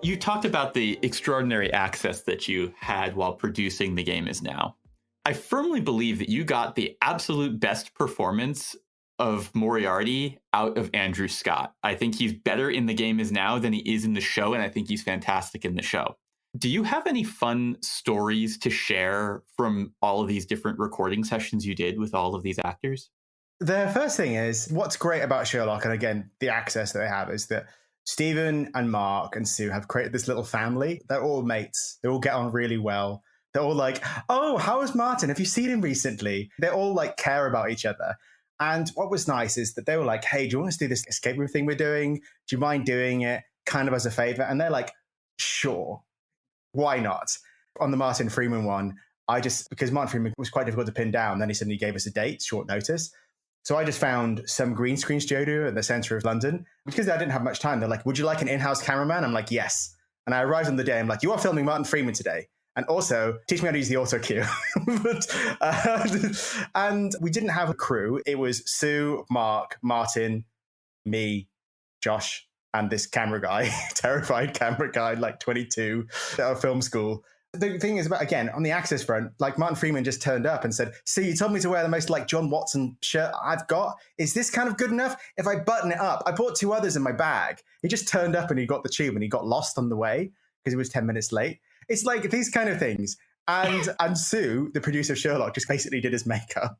You talked about the extraordinary access that you had while producing The Game Is Now. I firmly believe that you got the absolute best performance of Moriarty out of Andrew Scott. I think he's better in The Game Is Now than he is in the show, and I think he's fantastic in the show. Do you have any fun stories to share from all of these different recording sessions you did with all of these actors? The first thing is, what's great about Sherlock, and again, the access that they have, is that Stephen and Mark and Sue have created this little family. They're all mates. They all get on really well. They're all like, oh, how is Martin? Have you seen him recently? They all like care about each other. And what was nice is that they were like, hey, do you want us to do this escape room thing we're doing? Do you mind doing it kind of as a favor? And they're like, sure, why not? On the Martin Freeman one, because Martin Freeman was quite difficult to pin down, then he suddenly gave us a date, short notice. So I just found some green screen studio in the center of London. Because I didn't have much time, they're like, would you like an in-house cameraman? I'm like, yes. And I arrived on the day, I'm like, you are filming Martin Freeman today. And also, teach me how to use the auto cue. And we didn't have a crew. It was Sue, Mark, Martin, me, Josh, and this camera guy, terrified camera guy, like 22, at film school. The thing is about, again, on the access front, like Martin Freeman just turned up and said, "See, you told me to wear the most like John Watson shirt I've got. Is this kind of good enough? If I button it up, I bought 2 others in my bag." He just turned up and he got the tube and he got lost on the way because he was 10 minutes late. It's like these kind of things. And Sue, the producer of Sherlock, just basically did his makeup.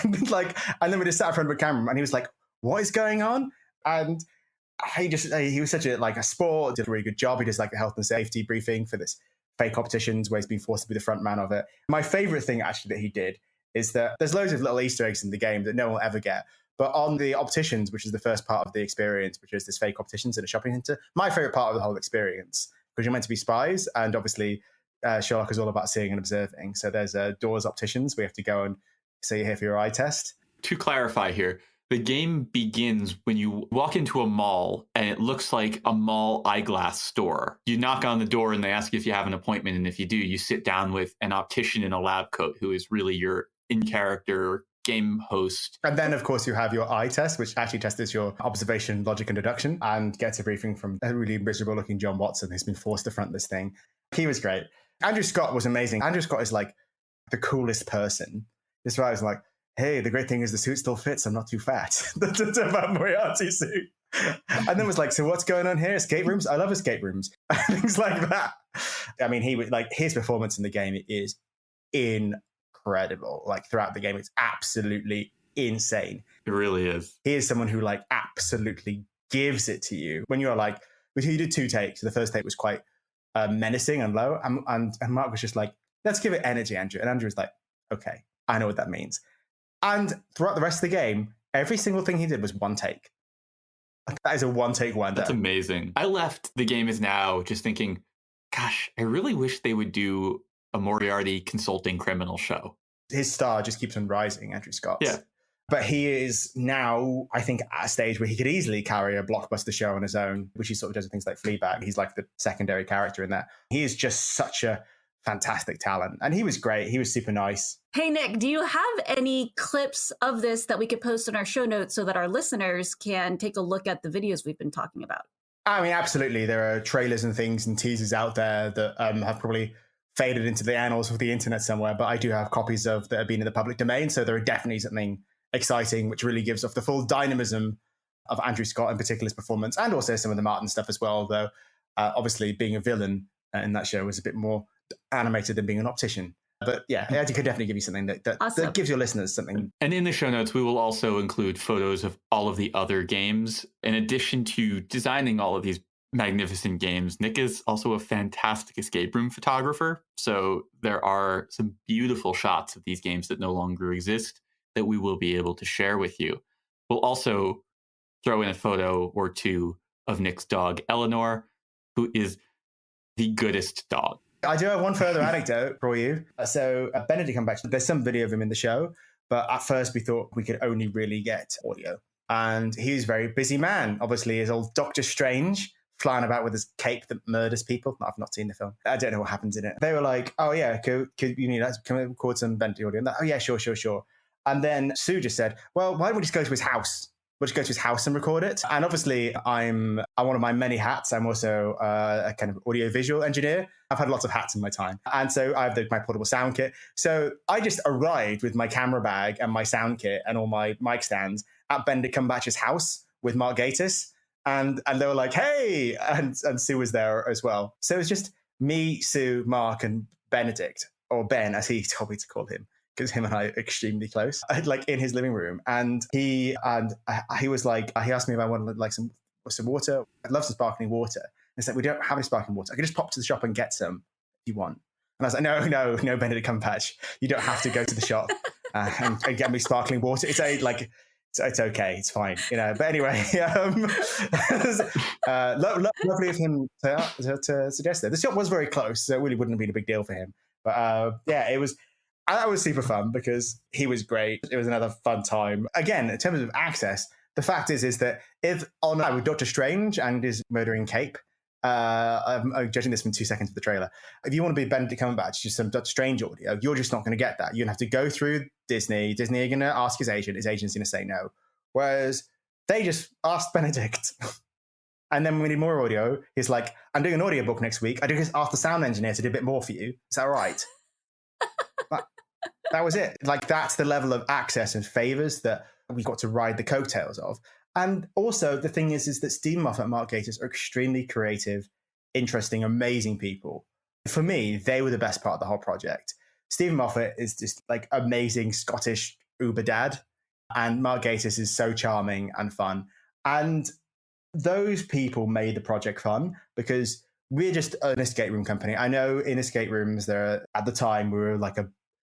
And then we just sat in front of a camera and he was like, "What is going on?" And he was such a sport, did a really good job. He does like the health and safety briefing for this fake competitions where he's been forced to be the front man of it. My favorite thing actually that he did is that there's loads of little Easter eggs in the game that no one will ever get. But on the opticians, which is the first part of the experience, which is this fake opticians in a shopping centre, my favorite part of the whole experience, because you're meant to be spies. And obviously, Sherlock is all about seeing and observing. So there's Doors Opticians. We have to go and say you're here for your eye test. To clarify here, the game begins when you walk into a mall and it looks like a mall eyeglass store. You knock on the door and they ask you if you have an appointment. And if you do, you sit down with an optician in a lab coat who is really your in-character game host. And then, of course, you have your eye test, which actually tests your observation, logic, and deduction, and gets a briefing from a really miserable-looking John Watson who's been forced to front this thing. He was great. Andrew Scott was amazing. Andrew Scott is like the coolest person. This guy was like, hey, the great thing is the suit still fits. I'm not too fat. That's about Moriarty's suit. And then was like, so what's going on here? Escape rooms? I love escape rooms. Things like that. I mean, he was like, his performance in the game is incredible. Like throughout the game, it's absolutely insane. It really is. He is someone who like absolutely gives it to you. When you're like, you did 2 takes. The first take was quite menacing and low. And Mark was just like, let's give it energy, Andrew. And Andrew was like, okay, I know what that means. And throughout the rest of the game, every single thing he did was 1 take. That is a 1-take wonder. That's amazing. I left The Game Is Now just thinking, gosh, I really wish they would do a Moriarty consulting criminal show. His star just keeps on rising, Andrew Scott. Yeah. But he is now, I think, at a stage where he could easily carry a blockbuster show on his own, which he sort of does with things like Fleabag. He's like the secondary character in that. He is just such a fantastic talent. And he was great. He was super nice. Hey, Nick, do you have any clips of this that we could post in our show notes so that our listeners can take a look at the videos we've been talking about? I mean, absolutely. There are trailers and things and teasers out there that have probably faded into the annals of the internet somewhere, but I do have copies of that have been in the public domain. So there are definitely something exciting, which really gives off the full dynamism of Andrew Scott, in particular his performance, and also some of the Martin stuff as well, though obviously being a villain in that show was a bit more animated than being an optician. But yeah, I could definitely give you something that gives your listeners something. And in the show notes, we will also include photos of all of the other games. In addition to designing all of these magnificent games, Nick is also a fantastic escape room photographer. So there are some beautiful shots of these games that no longer exist that we will be able to share with you. We'll also throw in a photo or two of Nick's dog, Eleanor, who is the goodest dog. I do have one further anecdote for you. So Benedict Cumberbatch, there's some video of him in the show, but at first we thought we could only really get audio. And he's a very busy man. Obviously, his old Doctor Strange flying about with his cape that murders people. I've not seen the film. I don't know what happens in it. They were like, oh yeah, could you need us? Can we record some Benedict audio? Oh yeah, sure. And then Sue just said, well, why don't we just go to his house? We'll just go to his house and record it. And obviously, I'm one of my many hats. I'm also a kind of audio-visual engineer. I've had lots of hats in my time. And so I have my portable sound kit. So I just arrived with my camera bag and my sound kit and all my mic stands at Benedict Cumberbatch's house with Mark Gatiss. And they were like, hey! And Sue was there as well. So it was just me, Sue, Mark, and Benedict, or Ben, as he told me to call him, because him and I are extremely close, like in his living room. And he was like, he asked me if I wanted like some water. I'd love some sparkling water. And he said, we don't have any sparkling water. I could just pop to the shop and get some if you want. And I was like, no, Benedict Cumberbatch. You don't have to go to the shop and get me sparkling water. It's okay. It's fine. But anyway, lovely of him to suggest that. The shop was very close, so it really wouldn't have been a big deal for him. But yeah, it was. That was super fun because he was great. It was another fun time. Again, in terms of access, the fact is that if on with Doctor Strange and his murdering cape, I'm judging this from 2 seconds of the trailer. If you want to be Benedict Cumberbatch, just some Doctor Strange audio, you're just not going to get that. You're going to have to go through Disney. Disney are going to ask his agent. His agent's going to say no. Whereas they just asked Benedict. And then when we need more audio, he's like, I'm doing an audiobook next week. I just asked the sound engineer to do a bit more for you. Is that all right? That was it. Like, that's the level of access and favors that we got to ride the coattails of. And also, the thing is that Stephen Moffat and Mark Gatiss are extremely creative, interesting, amazing people. For me, they were the best part of the whole project. Stephen Moffat is just like amazing Scottish uber dad, and Mark Gatiss is so charming and fun. And those people made the project fun because we're just an escape room company. I know in escape rooms, at the time, we were like a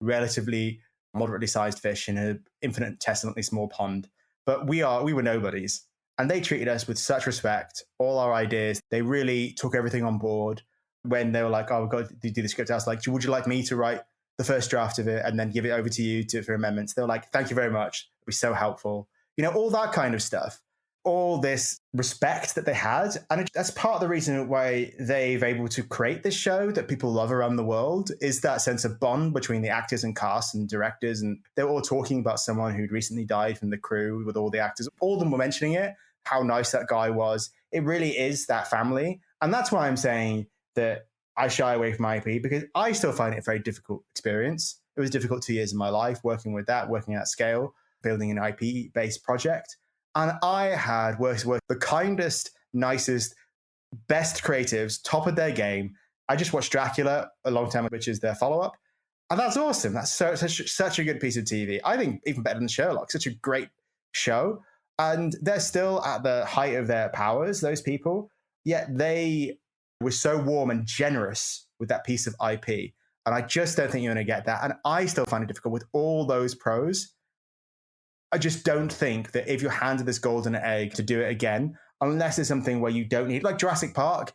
relatively moderately sized fish in an infinitesimally small pond. But we were nobodies. And they treated us with such respect, all our ideas. They really took everything on board. When they were like, oh, we've got to do the script, I was like, would you like me to write the first draft of it and then give it over to you for amendments? They were like, thank you very much. It'd be so helpful. All that kind of stuff. All this respect that they had. And that's part of the reason why they've able to create this show that people love around the world, is that sense of bond between the actors and cast and directors. And they were all talking about someone who'd recently died from the crew with all the actors. All of them were mentioning it, how nice that guy was. It really is that family. And that's why I'm saying that I shy away from IP, because I still find it a very difficult experience. It was difficult 2 years of my life working with that, working at scale, building an IP-based project. And I had worked with the kindest, nicest, best creatives, top of their game. I just watched Dracula a long time, which is their follow-up. And that's awesome. That's such a good piece of TV. I think even better than Sherlock. Such a great show. And they're still at the height of their powers, those people. Yet they were so warm and generous with that piece of IP. And I just don't think you're going to get that. And I still find it difficult with all those pros. I just don't think that if you're handed this golden egg to do it again, unless it's something where you don't need, like Jurassic Park,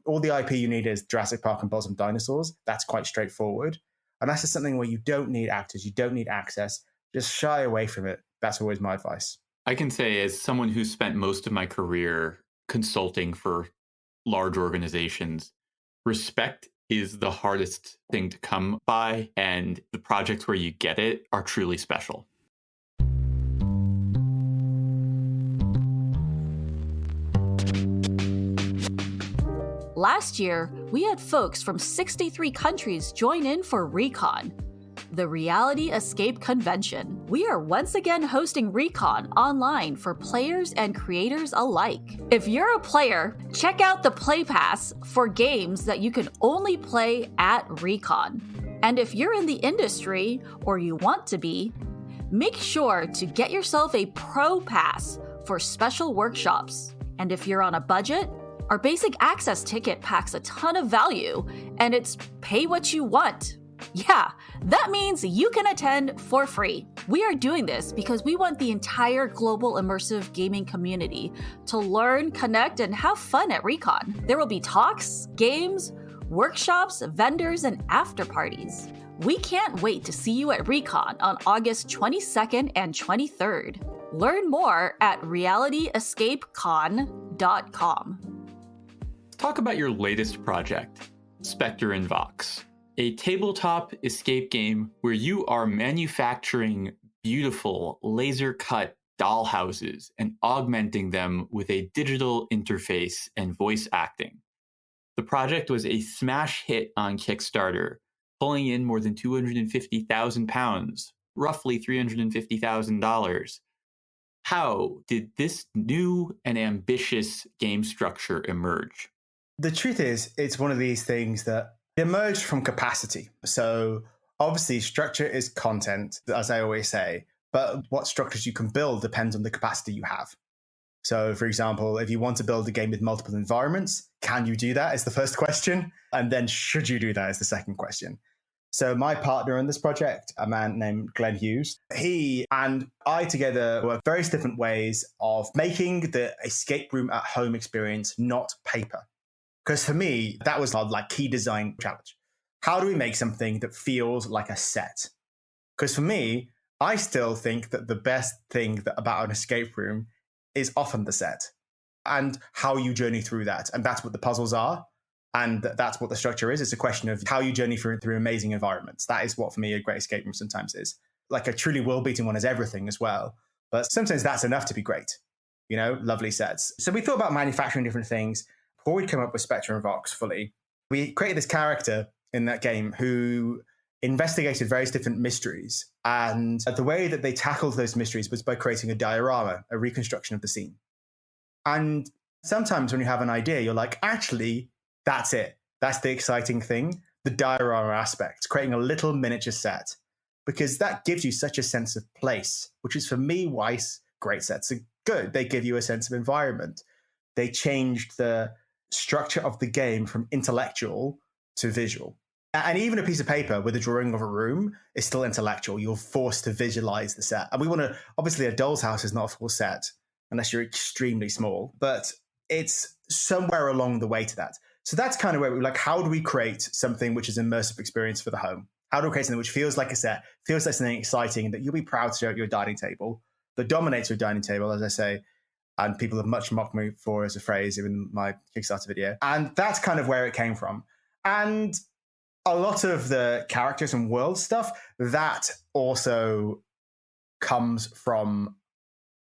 all the IP you need is Jurassic Park and Boston Dinosaurs. That's quite straightforward. Unless it's something where you don't need actors, you don't need access, just shy away from it. That's always my advice. I can say, as someone who spent most of my career consulting for large organizations, respect is the hardest thing to come by, and the projects where you get it are truly special. Last year, we had folks from 63 countries join in for RECon, the Reality Escape Convention. We are once again hosting RECon online for players and creators alike. If you're a player, check out the Play Pass for games that you can only play at RECon. And if you're in the industry, or you want to be, make sure to get yourself a Pro Pass for special workshops. And if you're on a budget, our basic access ticket packs a ton of value, and it's pay what you want. Yeah, that means you can attend for free. We are doing this because we want the entire global immersive gaming community to learn, connect, and have fun at RECon. There will be talks, games, workshops, vendors, and after parties. We can't wait to see you at RECon on August 22nd and 23rd. Learn more at realityescapecon.com. Talk about your latest project, Spectre and Vox, a tabletop escape game where you are manufacturing beautiful laser-cut dollhouses and augmenting them with a digital interface and voice acting. The project was a smash hit on Kickstarter, pulling in more than £250,000, roughly $350,000. How did this new and ambitious game structure emerge? The truth is, it's one of these things that emerged from capacity. So obviously structure is content, as I always say, but what structures you can build depends on the capacity you have. So for example, if you want to build a game with multiple environments, can you do that is the first question. And then should you do that is the second question. So my partner in this project, a man named Glenn Hughes, he and I together work various different ways of making the escape room at home experience not paper. Because for me, that was our key design challenge. How do we make something that feels like a set? Because for me, I still think that the best thing about an escape room is often the set and how you journey through that. And that's what the puzzles are. And that's what the structure is. It's a question of how you journey through amazing environments. That is what, for me, a great escape room sometimes is. Like a truly world-beating one is everything as well. But sometimes that's enough to be great. Lovely sets. So we thought about manufacturing different things. Before we come up with Spectre and Vox fully, we created this character in that game who investigated various different mysteries. And the way that they tackled those mysteries was by creating a diorama, a reconstruction of the scene. And sometimes when you have an idea, you're like, actually, that's it. That's the exciting thing, the diorama aspect, creating a little miniature set, because that gives you such a sense of place, which is for me why great sets are good. They give you a sense of environment. They changed the structure of the game from intellectual to visual. And even a piece of paper with a drawing of a room is still intellectual. You're forced to visualize the set. And we want to, obviously, a doll's house is not a full set unless you're extremely small, but it's somewhere along the way to that. So that's kind of where we're like, how do we create something which is an immersive experience for the home? How do we create something which feels like a set, feels like something exciting that you'll be proud to show at your dining table, that dominates your dining table, as I say, and people have much mocked me for as a phrase in my Kickstarter video. And that's kind of where it came from. And a lot of the characters and world stuff, that also comes from,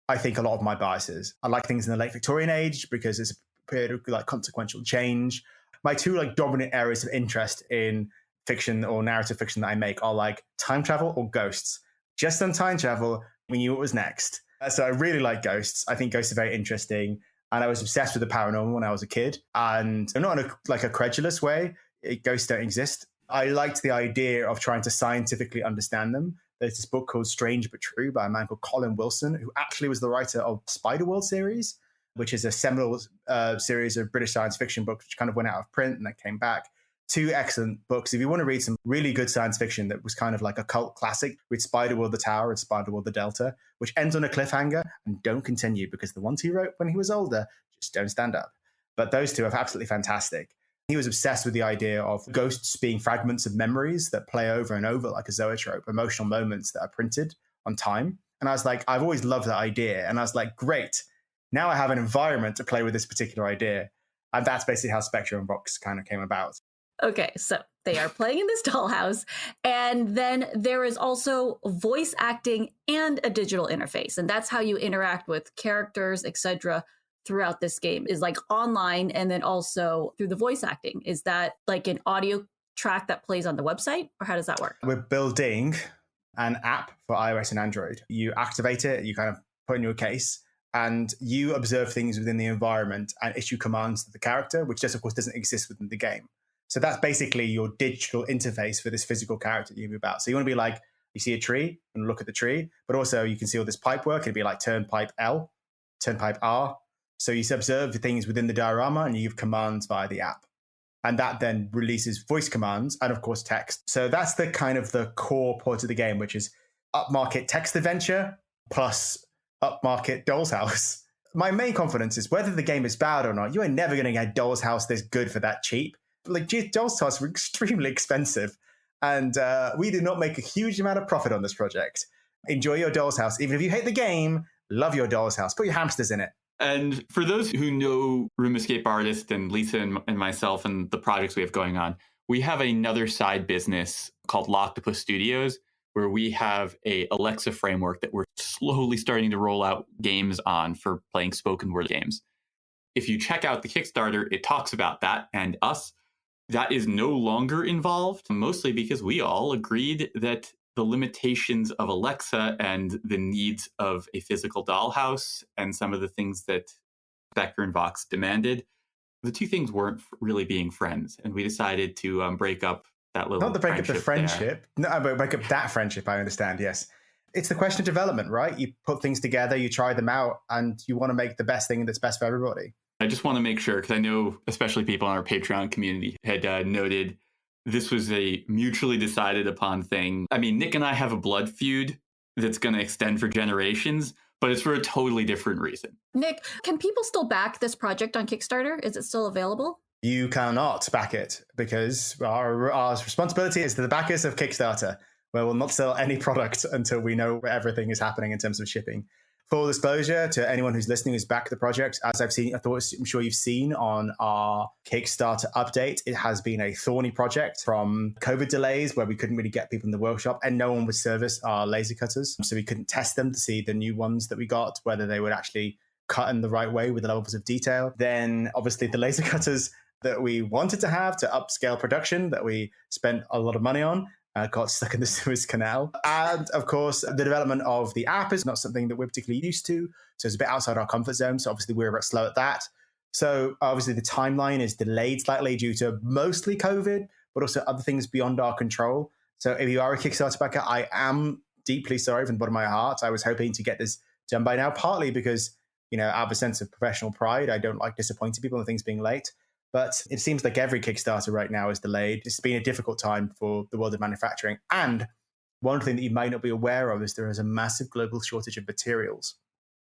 I think, a lot of my biases. I like things in the late Victorian age because it's a period of like consequential change. My two like dominant areas of interest in fiction or narrative fiction that I make are like time travel or ghosts. Just on time travel, we knew what was next. So I really like ghosts. I think ghosts are very interesting. And I was obsessed with the paranormal when I was a kid. And not in a credulous way. Ghosts don't exist. I liked the idea of trying to scientifically understand them. There's this book called Strange But True by a man called Colin Wilson, who actually was the writer of Spiderworld series, which is a seminal series of British science fiction books, which kind of went out of print and then came back. Two excellent books. If you want to read some really good science fiction that was kind of like a cult classic, with Spiderworld the Tower and Spiderworld the Delta, which ends on a cliffhanger and don't continue because the ones he wrote when he was older just don't stand up. But those two are absolutely fantastic. He was obsessed with the idea of ghosts being fragments of memories that play over and over like a zoetrope, emotional moments that are printed on time. And I was like, I've always loved that idea. And I was like, great, now I have an environment to play with this particular idea. And that's basically how Spectre and Vox kind of came about. Okay, so they are playing in this dollhouse, and then there is also voice acting and a digital interface, and that's how you interact with characters, etc. throughout this game, is like online and then also through the voice acting. Is that like an audio track that plays on the website, or how does that work? We're building an app for iOS and Android. You activate it, you kind of put in your case, and you observe things within the environment and issue commands to the character, which just, of course, doesn't exist within the game. So that's basically your digital interface for this physical character that you move about. So you want to be like, you see a tree and look at the tree, but also you can see all this pipe work. It'd be like turn pipe L, turn pipe R. So you observe the things within the diorama and you give commands via the app. And that then releases voice commands and, of course, text. So that's the kind of the core part of the game, which is upmarket text adventure plus upmarket doll's house. My main confidence is whether the game is bad or not, you are never going to get doll's house this good for that cheap. Like, doll's house were extremely expensive. And we did not make a huge amount of profit on this project. Enjoy your doll's house. Even if you hate the game, love your doll's house. Put your hamsters in it. And for those who know Room Escape Artist and Lisa and myself and the projects we have going on, we have another side business called Loctopus Studios, where we have a Alexa framework that we're slowly starting to roll out games on for playing spoken word games. If you check out the Kickstarter, it talks about that and us. That is no longer involved, mostly because we all agreed that the limitations of Alexa and the needs of a physical dollhouse and some of the things that Spectre and Vox demanded, the two things weren't really being friends. And we decided to break up that little Not to break up the friendship. There. No, but break up that friendship, I understand, yes. It's the question of development, right? You put things together, you try them out, and you want to make the best thing that's best for everybody. I just want to make sure, because I know especially people in our Patreon community had noted this was a mutually decided upon thing. I mean, Nick and I have a blood feud that's going to extend for generations, but it's for a totally different reason. Nick, can people still back this project on Kickstarter? Is it still available? You cannot back it because our responsibility is to the backers of Kickstarter, where we'll not sell any product until we know where everything is happening in terms of shipping. Full disclosure to anyone who's listening who's backed the project, as I'm sure you've seen on our Kickstarter update, it has been a thorny project from COVID delays where we couldn't really get people in the workshop and no one would service our laser cutters. So we couldn't test them to see the new ones that we got, whether they would actually cut in the right way with the levels of detail. Then obviously the laser cutters that we wanted to have to upscale production that we spent a lot of money on got stuck in the Suez Canal. And of course, the development of the app is not something that we're particularly used to. So it's a bit outside our comfort zone. So obviously we're a bit slow at that. So obviously the timeline is delayed slightly due to mostly COVID, but also other things beyond our control. So if you are a Kickstarter backer, I am deeply sorry from the bottom of my heart. I was hoping to get this done by now, partly because, out of a sense of professional pride, I don't like disappointing people and things being late. But it seems like every Kickstarter right now is delayed. It's been a difficult time for the world of manufacturing. And one thing that you might not be aware of is there is a massive global shortage of materials.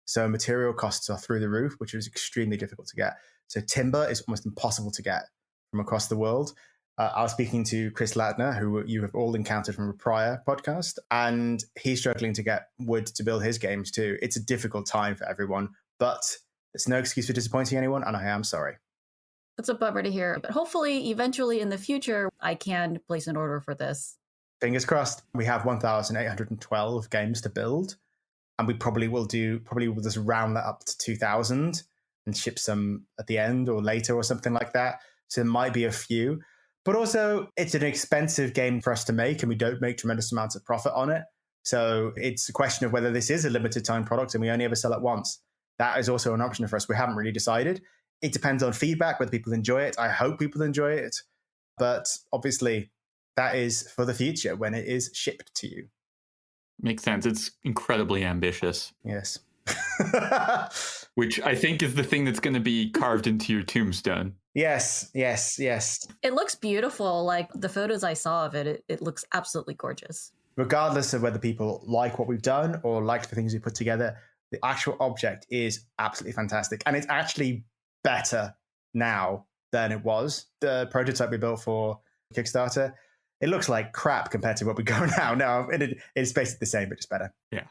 So material costs are through the roof, which is extremely difficult to get. So timber is almost impossible to get from across the world. I was speaking to Chris Latner, who you have all encountered from a prior podcast, and he's struggling to get wood to build his games too. It's a difficult time for everyone, but it's no excuse for disappointing anyone, and I am sorry. That's a bummer to hear. But hopefully, eventually in the future, I can place an order for this. Fingers crossed. We have 1,812 games to build, and we probably will just round that up to 2,000 and ship some at the end or later or something like that. So there might be a few. But also, it's an expensive game for us to make, and we don't make tremendous amounts of profit on it. So it's a question of whether this is a limited time product and we only ever sell it once. That is also an option for us. We haven't really decided. It depends on feedback, whether people enjoy it. I hope people enjoy it. But obviously, that is for the future when it is shipped to you. Makes sense. It's incredibly ambitious. Yes. Which I think is the thing that's going to be carved into your tombstone. Yes. It looks beautiful. Like the photos I saw of it, it looks absolutely gorgeous. Regardless of whether people like what we've done or like the things we put together, the actual object is absolutely fantastic. And it's actually better now than it was. The prototype we built for Kickstarter, it looks like crap compared to what we go now. No, it's basically the same, but just better. Yeah.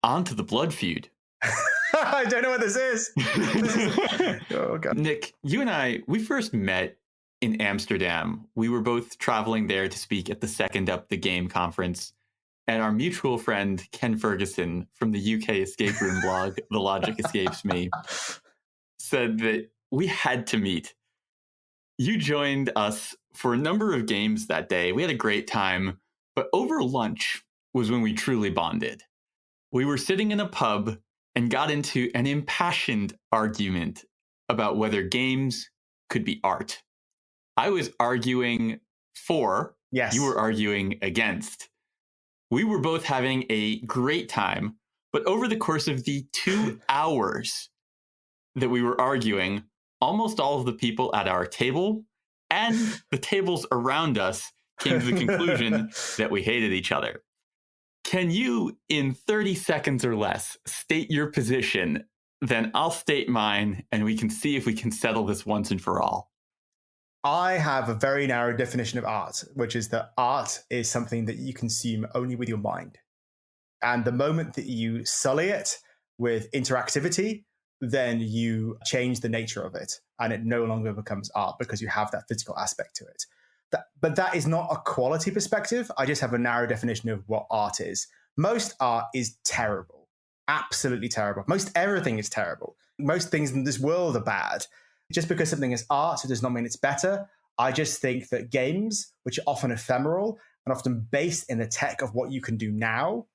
On to the blood feud. I don't know what this is. Oh, God. Nick, you and I, we first met in Amsterdam. We were both traveling there to speak at the Second Up the Game conference. And our mutual friend, Ken Ferguson, from the UK escape room blog, The Logic Escapes Me, said that we had to meet. You joined us for a number of games that day. We had a great time. But over lunch was when we truly bonded. We were sitting in a pub and got into an impassioned argument about whether games could be art. I was arguing for, yes. You were arguing against. We were both having a great time, but over the course of the 2 hours that we were arguing, almost all of the people at our table and the tables around us came to the conclusion that we hated each other. Can you, in 30 seconds or less, state your position? Then I'll state mine, and we can see if we can settle this once and for all. I have a very narrow definition of art, which is that art is something that you consume only with your mind. And the moment that you sully it with interactivity, then you change the nature of it, and it no longer becomes art because you have that physical aspect to it. But that is not a quality perspective. I just have a narrow definition of what art is. Most art is terrible, absolutely terrible. Most everything is terrible. Most things in this world are bad. Just because something is art, it does not mean it's better. I just think that games, which are often ephemeral and often based in the tech of what you can do now,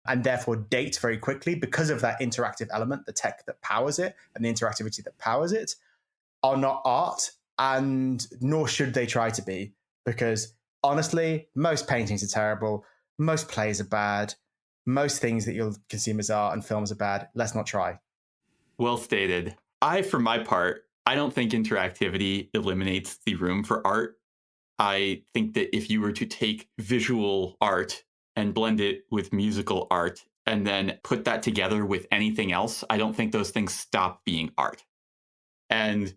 and therefore date very quickly because of that interactive element, the tech that powers it and the interactivity that powers it, are not art, and nor should they try to be. Because honestly, most paintings are terrible. Most plays are bad. Most things that you'll consume as art and films are bad. Let's not try. Well stated. For my part, I don't think interactivity eliminates the room for art. I think that if you were to take visual art and blend it with musical art and then put that together with anything else, I don't think those things stop being art. And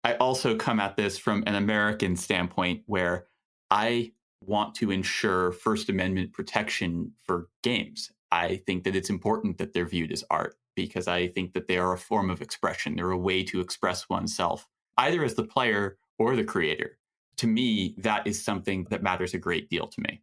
I also come at this from an American standpoint where I want to ensure First Amendment protection for games. I think that it's important that they're viewed as art because I think that they are a form of expression. They're a way to express oneself, either as the player or the creator. To me, that is something that matters a great deal to me.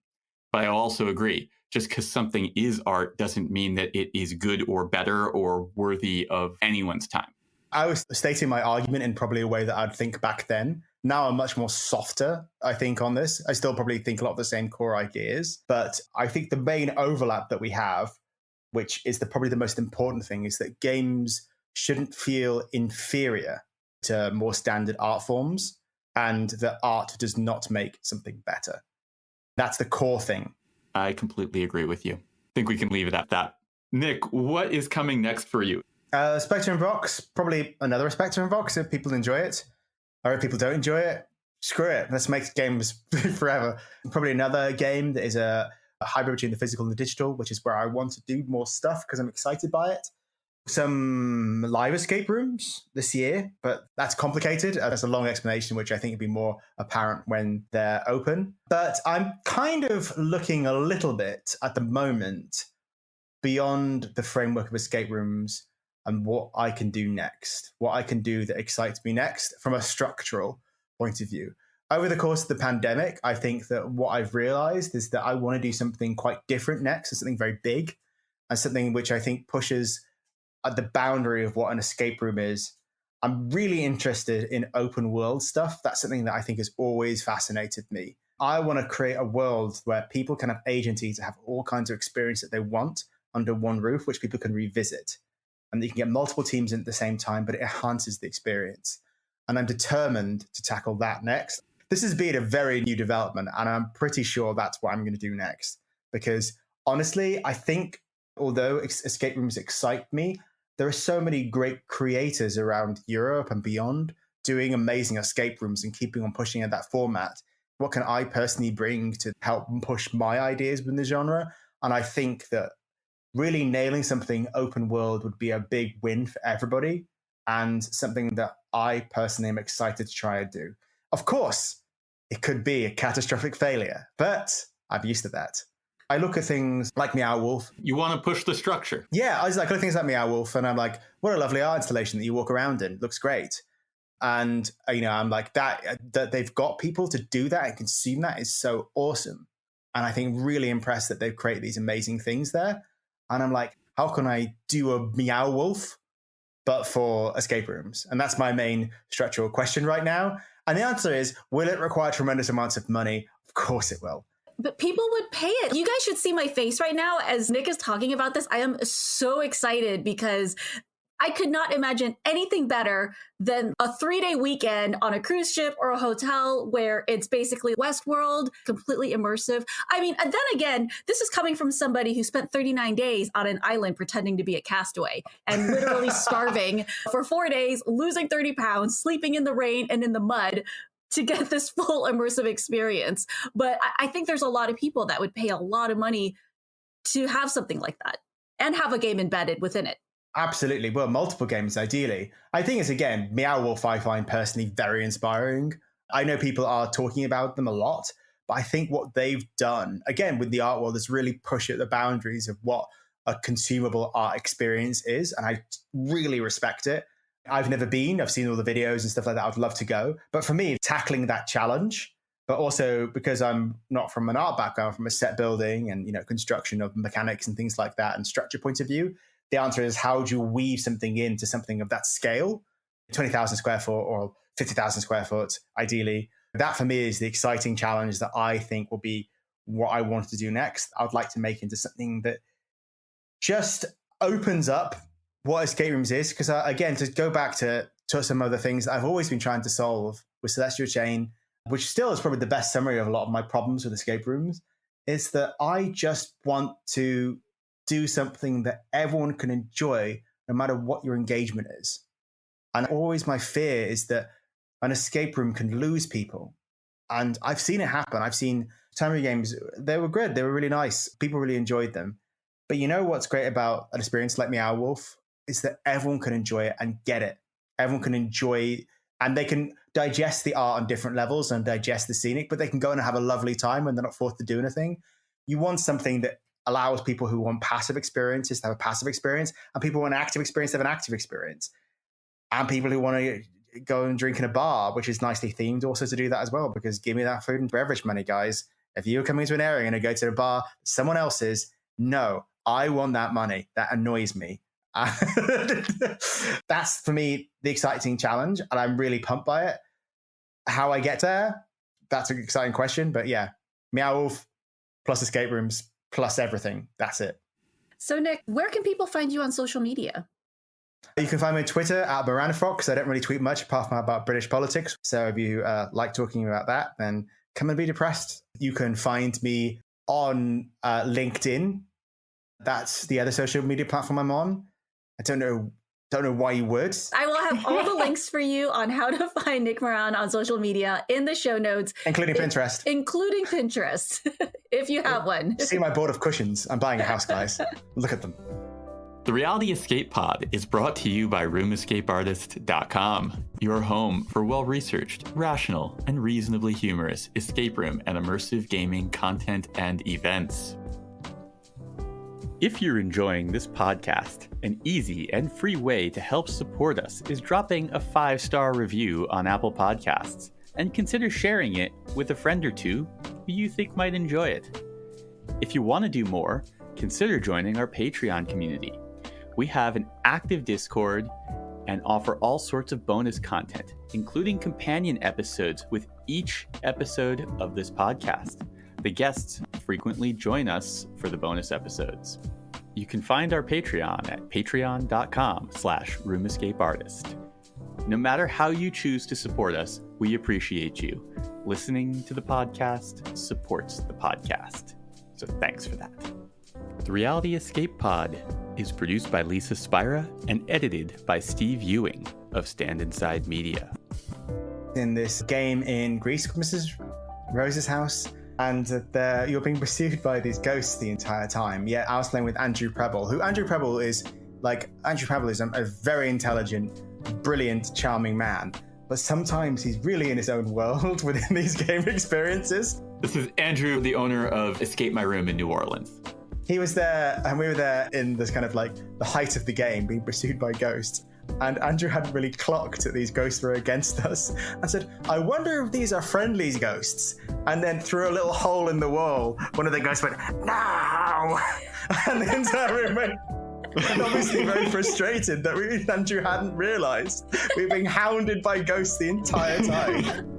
But I also agree, just because something is art doesn't mean that it is good or better or worthy of anyone's time. I was stating my argument in probably a way that I'd think back then. Now I'm much more softer, I think, on this. I still probably think a lot of the same core ideas, but I think the main overlap that we have, which is probably the most important thing, is that games shouldn't feel inferior to more standard art forms, and that art does not make something better. That's the core thing. I completely agree with you. I think we can leave it at that. Nick, what is coming next for you? Spectre and Vox, probably another Spectre and Vox if people enjoy it. Or if people don't enjoy it, screw it. Let's make games forever. Probably another game that is a hybrid between the physical and the digital, which is where I want to do more stuff because I'm excited by it. Some live escape rooms this year, but that's complicated. That's a long explanation, which I think will be more apparent when they're open. But I'm kind of looking a little bit at the moment beyond the framework of escape rooms and what I can do next, what I can do that excites me next from a structural point of view. Over the course of the pandemic, I think that what I've realized is that I want to do something quite different next, and something very big, and something which I think pushes at the boundary of what an escape room is. I'm really interested in open world stuff. That's something that I think has always fascinated me. I want to create a world where people can have agency to have all kinds of experience that they want under one roof, which people can revisit. And you can get multiple teams in at the same time, but it enhances the experience. And I'm determined to tackle that next. This has been a very new development, and I'm pretty sure that's what I'm going to do next. Because honestly, I think although escape rooms excite me, there are so many great creators around Europe and beyond doing amazing escape rooms and keeping on pushing at that format. What can I personally bring to help push my ideas within the genre? And I think that really nailing something open world would be a big win for everybody, and something that I personally am excited to try and do. Of course, it could be a catastrophic failure, but I'm used to that. I look at things like Meow Wolf. You want to push the structure. Yeah, I look at things like Meow Wolf, and I'm like, what a lovely art installation that you walk around in. Looks great. And, I'm like, that they've got people to do that and consume that is so awesome. And I think really impressed that they've created these amazing things there. And I'm like, how can I do a Meow Wolf, but for escape rooms? And that's my main structural question right now. And the answer is, will it require tremendous amounts of money? Of course it will. But people would pay it. You guys should see my face right now as Nick is talking about this. I am so excited because I could not imagine anything better than a 3-day weekend on a cruise ship or a hotel where it's basically Westworld, completely immersive. I mean, and then again, this is coming from somebody who spent 39 days on an island pretending to be a castaway and literally starving for 4 days, losing 30 pounds, sleeping in the rain and in the mud to get this full immersive experience. But I think there's a lot of people that would pay a lot of money to have something like that and have a game embedded within it. Absolutely. Well, multiple games, ideally. I think it's, again, Meow Wolf I find personally very inspiring. I know people are talking about them a lot, but I think what they've done, again, with the art world, is really push at the boundaries of what a consumable art experience is. And I really respect it. I've never been. I've seen all the videos and stuff like that. I'd love to go. But for me, tackling that challenge, but also because I'm not from an art background, from a set building and, construction of mechanics and things like that and structure point of view, the answer is, how do you weave something into something of that scale, 20,000 square foot or 50,000 square foot, ideally. That for me is the exciting challenge that I think will be what I want to do next. I'd like to make into something that just opens up what escape rooms is. Because again, to go back to some other things that I've always been trying to solve with Celestial Chain, which still is probably the best summary of a lot of my problems with escape rooms, is that I just want to do something that everyone can enjoy no matter what your engagement is. And always my fear is that an escape room can lose people. And I've seen it happen. I've seen Tamari games. They were good. They were really nice. People really enjoyed them. But you know what's great about an experience like Meow Wolf is that everyone can enjoy it and get it. Everyone can enjoy, and they can digest the art on different levels and digest the scenic, but they can go and have a lovely time when they're not forced to do anything. You want something that allows people who want passive experiences to have a passive experience, and people who want an active experience to have an active experience, and people who want to go and drink in a bar, which is nicely themed, also to do that as well, because give me that food and beverage money, guys. If you're coming to an area and go to a bar someone else's, no, I want that money. That annoys me. That's for me the exciting challenge, and I'm really pumped by it. How I get there, that's an exciting question, but yeah, Meow Wolf plus escape rooms plus everything. That's it. So Nick, where can people find you on social media? You can find me on Twitter at Moranfox. I don't really tweet much apart from about British politics. So if you like talking about that, then come and be depressed. You can find me on LinkedIn. That's the other social media platform I'm on. I don't know why you would. I will have all the links for you on how to find Nick Moran on social media in the show notes. Including Pinterest. Including Pinterest, if you have one. See my board of cushions. I'm buying a house, guys. Look at them. The Reality Escape Pod is brought to you by RoomEscapeArtist.com, your home for well-researched, rational, and reasonably humorous escape room and immersive gaming content and events. If you're enjoying this podcast, an easy and free way to help support us is dropping a 5-star review on Apple Podcasts, and consider sharing it with a friend or two who you think might enjoy it. If you want to do more, consider joining our Patreon community. We have an active Discord and offer all sorts of bonus content, including companion episodes with each episode of this podcast. The guests frequently join us for the bonus episodes. You can find our Patreon at patreon.com/roomescapeartist. No matter how you choose to support us, we appreciate you. Listening to the podcast supports the podcast. So thanks for that. The Reality Escape Pod is produced by Lisa Spira and edited by Steve Ewing of Stand Inside Media. In this game in Greece, Mrs. Rose's house, and you're being pursued by these ghosts the entire time. Yet I was playing with Andrew Preble, who Andrew Preble is a very intelligent, brilliant, charming man. But sometimes he's really in his own world within these game experiences. This is Andrew, the owner of Escape My Room in New Orleans. He was there, and we were there in this kind of like the height of the game, being pursued by ghosts. And Andrew hadn't really clocked that these ghosts were against us, and said, "I wonder if these are friendly ghosts." And then through a little hole in the wall, one of the ghosts went, "No!" And the entire room went. And obviously very frustrated that Andrew hadn't realised we were being hounded by ghosts the entire time.